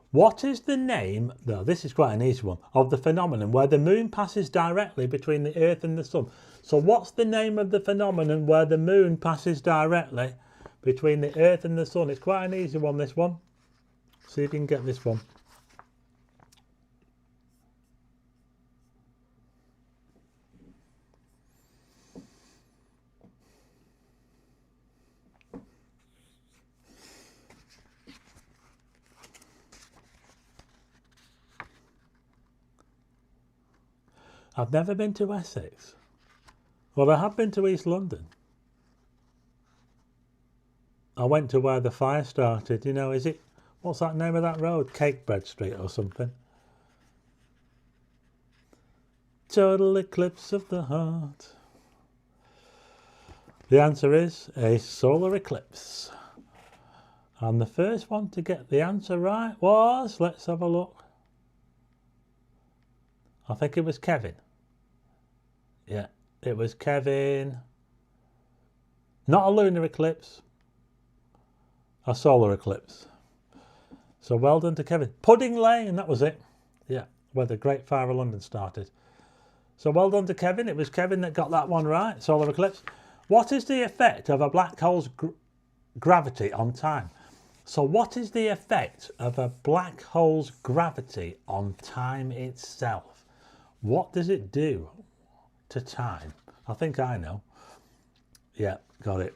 What is the name, though this is quite an easy one, of the phenomenon where the moon passes directly between the Earth and the sun? So what's the name of the phenomenon where the moon passes directly between the Earth and the sun? It's quite an easy one, this one. See if you can get this one. I've never been to Essex. Well, I have been to East London. I went to where the fire started. You know, what's that name of that road? Cakebread Street or something. Total eclipse of the heart. The answer is a solar eclipse. And the first one to get the answer right was, let's have a look. I think it was Kevin. Yeah, it was Kevin. Not a lunar eclipse, a solar eclipse. So well done to Kevin. Pudding Lane, that was it. Yeah, where the Great Fire of London started. So well done to Kevin. It was Kevin that got that one right, solar eclipse. What is the effect of a black hole's gravity on time? So what is the effect of a black hole's gravity on time itself? What does it do to time? I think I know. Yeah, got it.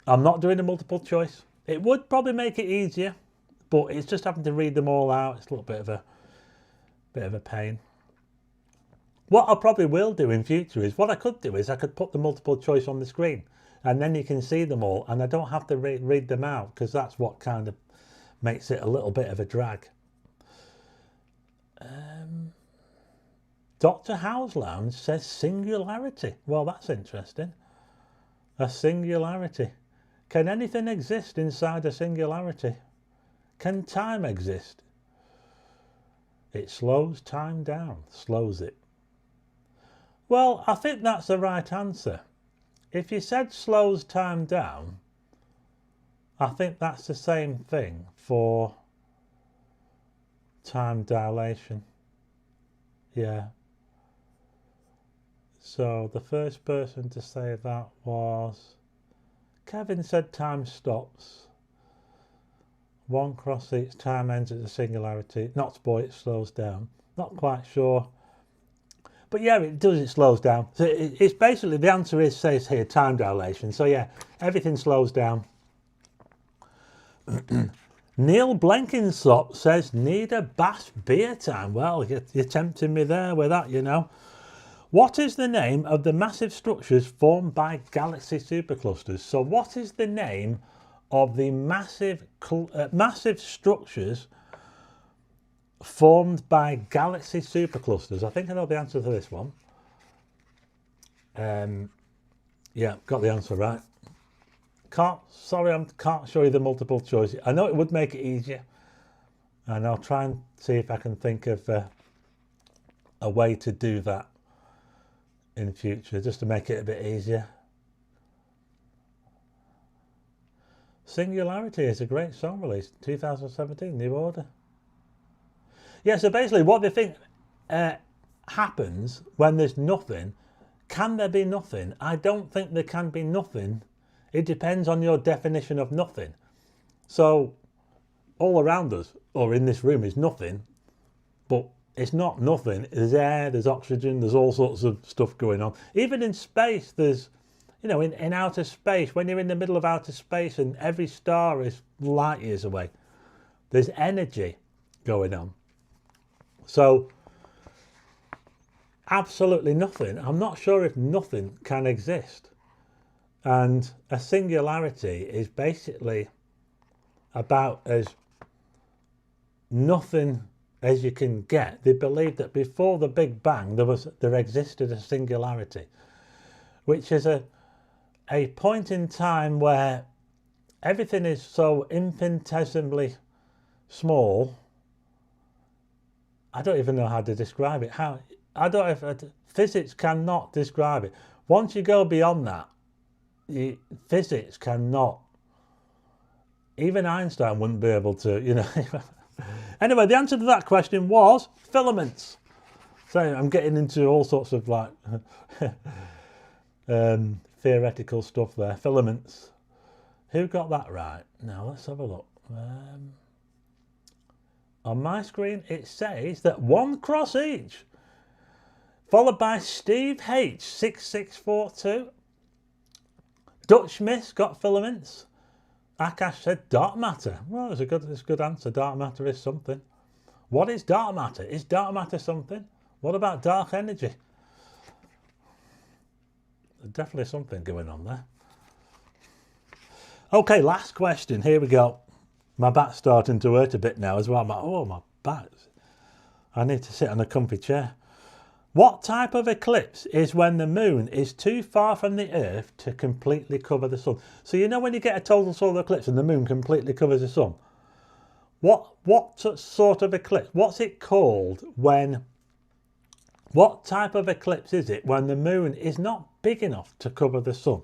I'm not doing a multiple choice. It would probably make it easier, but it's just having to read them all out. It's a little bit of a pain. What I probably will do in future is, what I could do is I could put the multiple choice on the screen, and then you can see them all, and I don't have to read them out, because that's what kind of makes it a little bit of a drag. Dr. Howe's Lounge says singularity. Well, that's interesting. A singularity. Can anything exist inside a singularity? Can time exist? It slows time down, slows it. Well, I think that's the right answer. If you said slows time down, I think that's the same thing for time dilation. Yeah. So the first person to say that was Kevin. Said time stops. One cross each time ends at the singularity. Not boy, it slows down. Not quite sure. But yeah, it does, it slows down. So it's basically, the answer says here, time dilation. So yeah, everything slows down. Neil Blenkinsop says, need a Bass beer time. Well, you're tempting me there with that, you know. What is the name of the massive structures formed by galaxy superclusters? So what is the name of the massive structures formed by galaxy superclusters? I think I know the answer to this one. Yeah, got the answer right. Can't show you the multiple choice. I know it would make it easier, And I'll try and see if I can think of a way to do that in future, just to make it a bit easier. Singularity is a great song release, 2017, New Order. Yeah, so basically what they think happens when there's nothing. Can there be nothing? I don't think there can be nothing. It depends on your definition of nothing. So all around us, or in this room, is nothing, but it's not nothing. There's air, there's oxygen, there's all sorts of stuff going on. Even in space, there's, you know, in outer space, when you're in the middle of outer space and every star is light years away, there's energy going on. So absolutely nothing. I'm not sure if nothing can exist. And a singularity is basically about as nothing as you can get. They believe that before the Big Bang there existed a singularity, which is a point in time where everything is so infinitesimally small. I don't even know how to describe it. Physics cannot describe it. Once you go beyond that, physics cannot. Even Einstein wouldn't be able to, you know. Anyway, the answer to that question was filaments. So I'm getting into all sorts of like theoretical stuff there. Filaments. Who got that right? Now let's have a look. On my screen it says that 1 cross each, followed by Steve H 6642. Dutch Miss got filaments. Akash said dark matter. Well, it's a good answer. Dark matter is something. What is dark matter? Is dark matter something? What about dark energy? There's definitely something going on there. Okay, last question. Here we go. My back's starting to hurt a bit now as well. I'm like, oh, my back. I need to sit on a comfy chair. What type of eclipse is when the moon is too far from the Earth to completely cover the sun? So you know when you get a total solar eclipse and the moon completely covers the sun? What sort of eclipse? What's it called when... What type of eclipse is it when the moon is not big enough to cover the sun?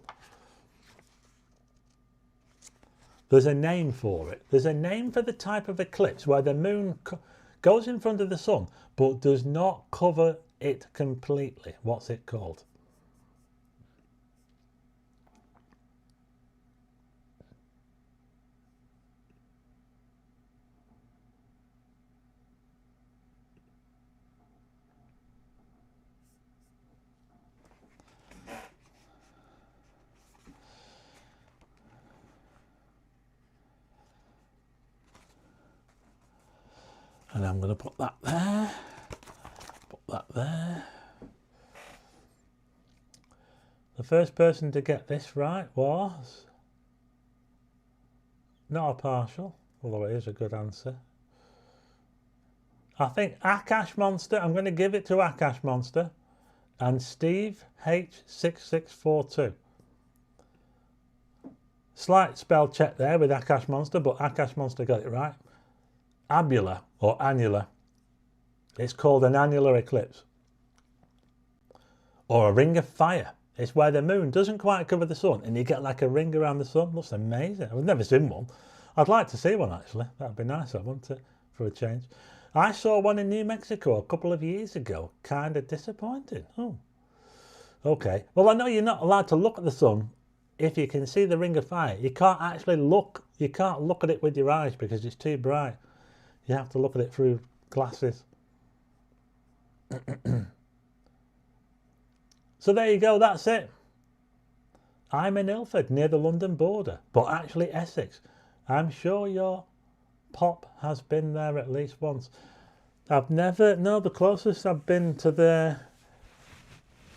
There's a name for it. There's a name for the type of eclipse where the moon goes in front of the sun but does not cover it completely. What's it called? And I'm going to put that there. Put that there. The first person to get this right was not a partial, although it is a good answer. I think Akash Monster. I'm going to give it to Akash Monster and Steve H6642. Slight spell check there with Akash Monster, but Akash Monster got it right. Abular or annular. It's called an annular eclipse. Or a ring of fire. It's where the moon doesn't quite cover the sun and you get like a ring around the sun. Looks amazing. I've never seen one. I'd like to see one actually. That'd be nice, I want to, for a change. I saw one in New Mexico a couple of years ago. Kind of disappointing. Oh, okay. Well, I know you're not allowed to look at the sun if you can see the ring of fire. You can't actually look. You can't look at it with your eyes because it's too bright. You have to look at it through glasses. So there you go, that's it. I'm in Ilford, near the London border, but actually Essex. I'm sure your pop has been there at least once. I've never, no, the closest I've been to there,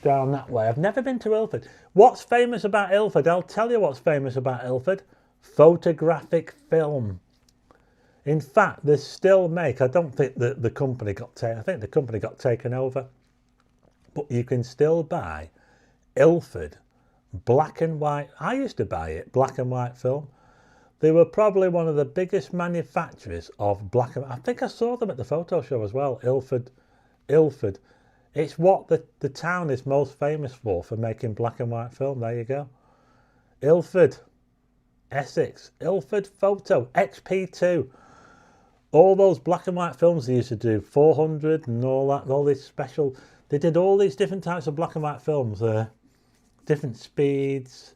down that way. I've never been to Ilford. What's famous about Ilford? I'll tell you what's famous about Ilford. Photographic film. In fact, they still make, I don't think that the company got taken, I think the company got taken over, but you can still buy Ilford black and white. I used to buy it, black and white film. They were probably one of the biggest manufacturers of black and white. I think I saw them at the photo show as well. Ilford. It's what the town is most famous for making black and white film. There you go. Ilford, Essex. Ilford Photo, XP2. All those black and white films they used to do, 400 and all that, all these special. They did all these different types of black and white films, different speeds,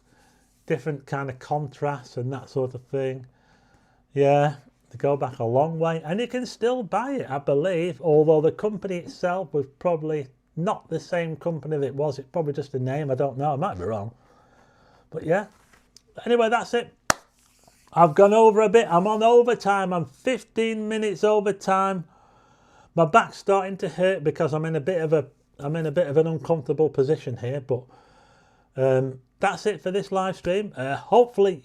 different kind of contrasts and that sort of thing. Yeah, they go back a long way, and you can still buy it, I believe, although the company itself was probably not the same company that it was. It's probably just a name, I don't know, I might be wrong. But yeah, anyway, that's it. I've gone over a bit. I'm on overtime. I'm 15 minutes overtime. My back's starting to hurt because I'm in a bit of an uncomfortable position here. But that's it for this live stream. Hopefully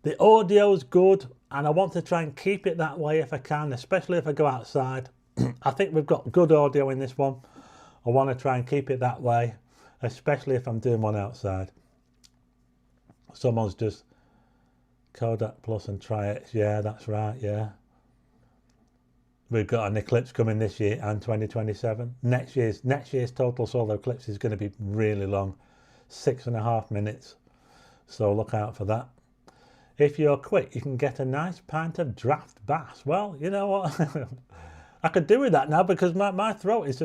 the audio's good, and I want to try and keep it that way if I can, especially if I go outside. I think we've got good audio in this one. I want to try and keep it that way, especially if I'm doing one outside. Someone's just Kodak Plus and Tri-X, yeah, that's right, yeah. We've got an eclipse coming this year and 2027. Next year's total solar eclipse is going to be really long, 6.5 minutes. So look out for that. If you're quick, you can get a nice pint of draft bass. Well, you know what? I could do with that now because my throat is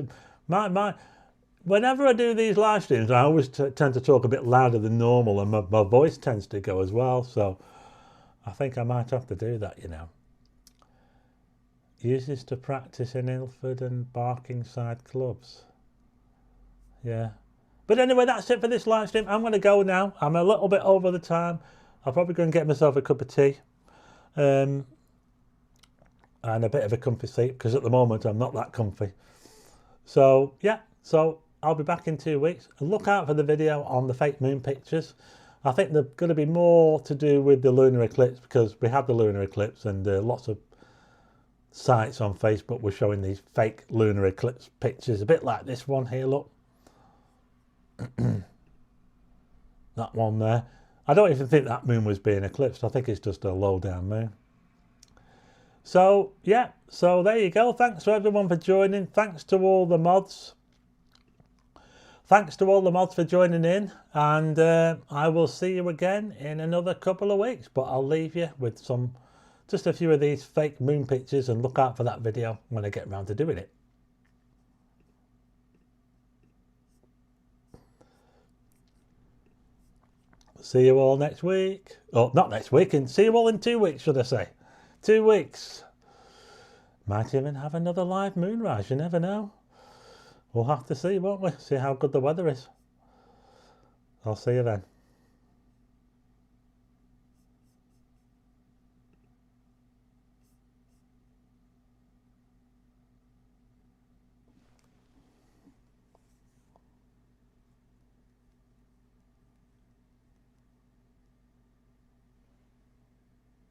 whenever I do these live streams, I always tend to talk a bit louder than normal, and my voice tends to go as well. So I think I might have to do that, you know. Use this to practice in Ilford and Barkingside clubs. Yeah. But anyway, that's it for this live stream. I'm going to go now. I'm a little bit over the time. I'll probably go and get myself a cup of tea. And a bit of a comfy seat, because at the moment I'm not that comfy. So, yeah. So I'll be back in 2 weeks. And look out for the video on the fake moon pictures. I think there's going to be more to do with the lunar eclipse, because we had the lunar eclipse, and lots of sites on Facebook were showing these fake lunar eclipse pictures, a bit like this one here, look. That one there. I don't even think that moon was being eclipsed. I think it's just a low down moon. So, yeah, so there you go. Thanks to everyone for joining. Thanks to all the mods. Thanks to all the mods for joining in, and I will see you again in another couple of weeks. But I'll leave you with just a few of these fake moon pictures, and look out for that video when I get around to doing it. See you all next week. Oh, not next week, and see you all in 2 weeks, should I say. 2 weeks. Might even have another live moonrise, you never know. We'll have to see, won't we? See how good the weather is. I'll see you then.